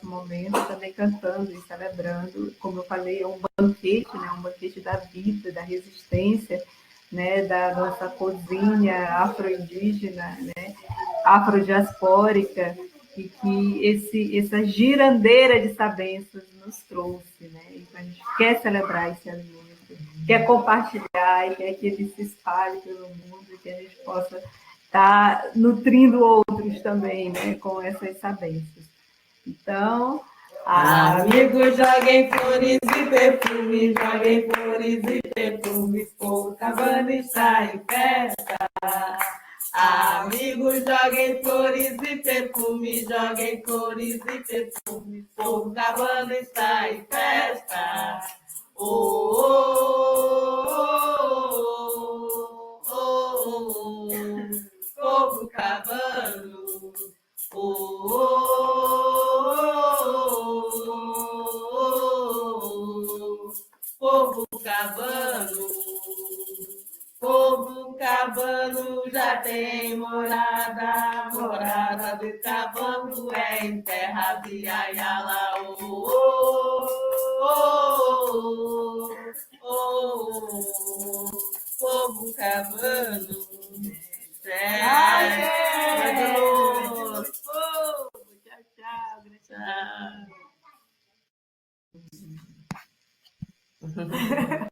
momento também cantando e celebrando, como eu falei, é um banquete, né? Um banquete da vida, da resistência, né? Da nossa cozinha afro-indígena, né? Afrodiaspórica, e que essa girandeira de sabenças nos trouxe, né? Então a gente quer celebrar esse alimento, quer compartilhar e quer que ele se espalhe pelo mundo e que a gente possa estar nutrindo outros também, né? Com essas sabenças. Então, amigos, joguem flores e perfumes, joguem flores e perfumes, Copacabana está em festa. Amigos, joguem flores e perfumes, joguem flores e perfumes, Copacabana está em festa. Oh, oh, oh, oh, oh, oh. cavando. Povo cavando. Povo cavando já tem morada, morada do cavando é em terra de Ayala. Povo cavando, Tchau, tchau.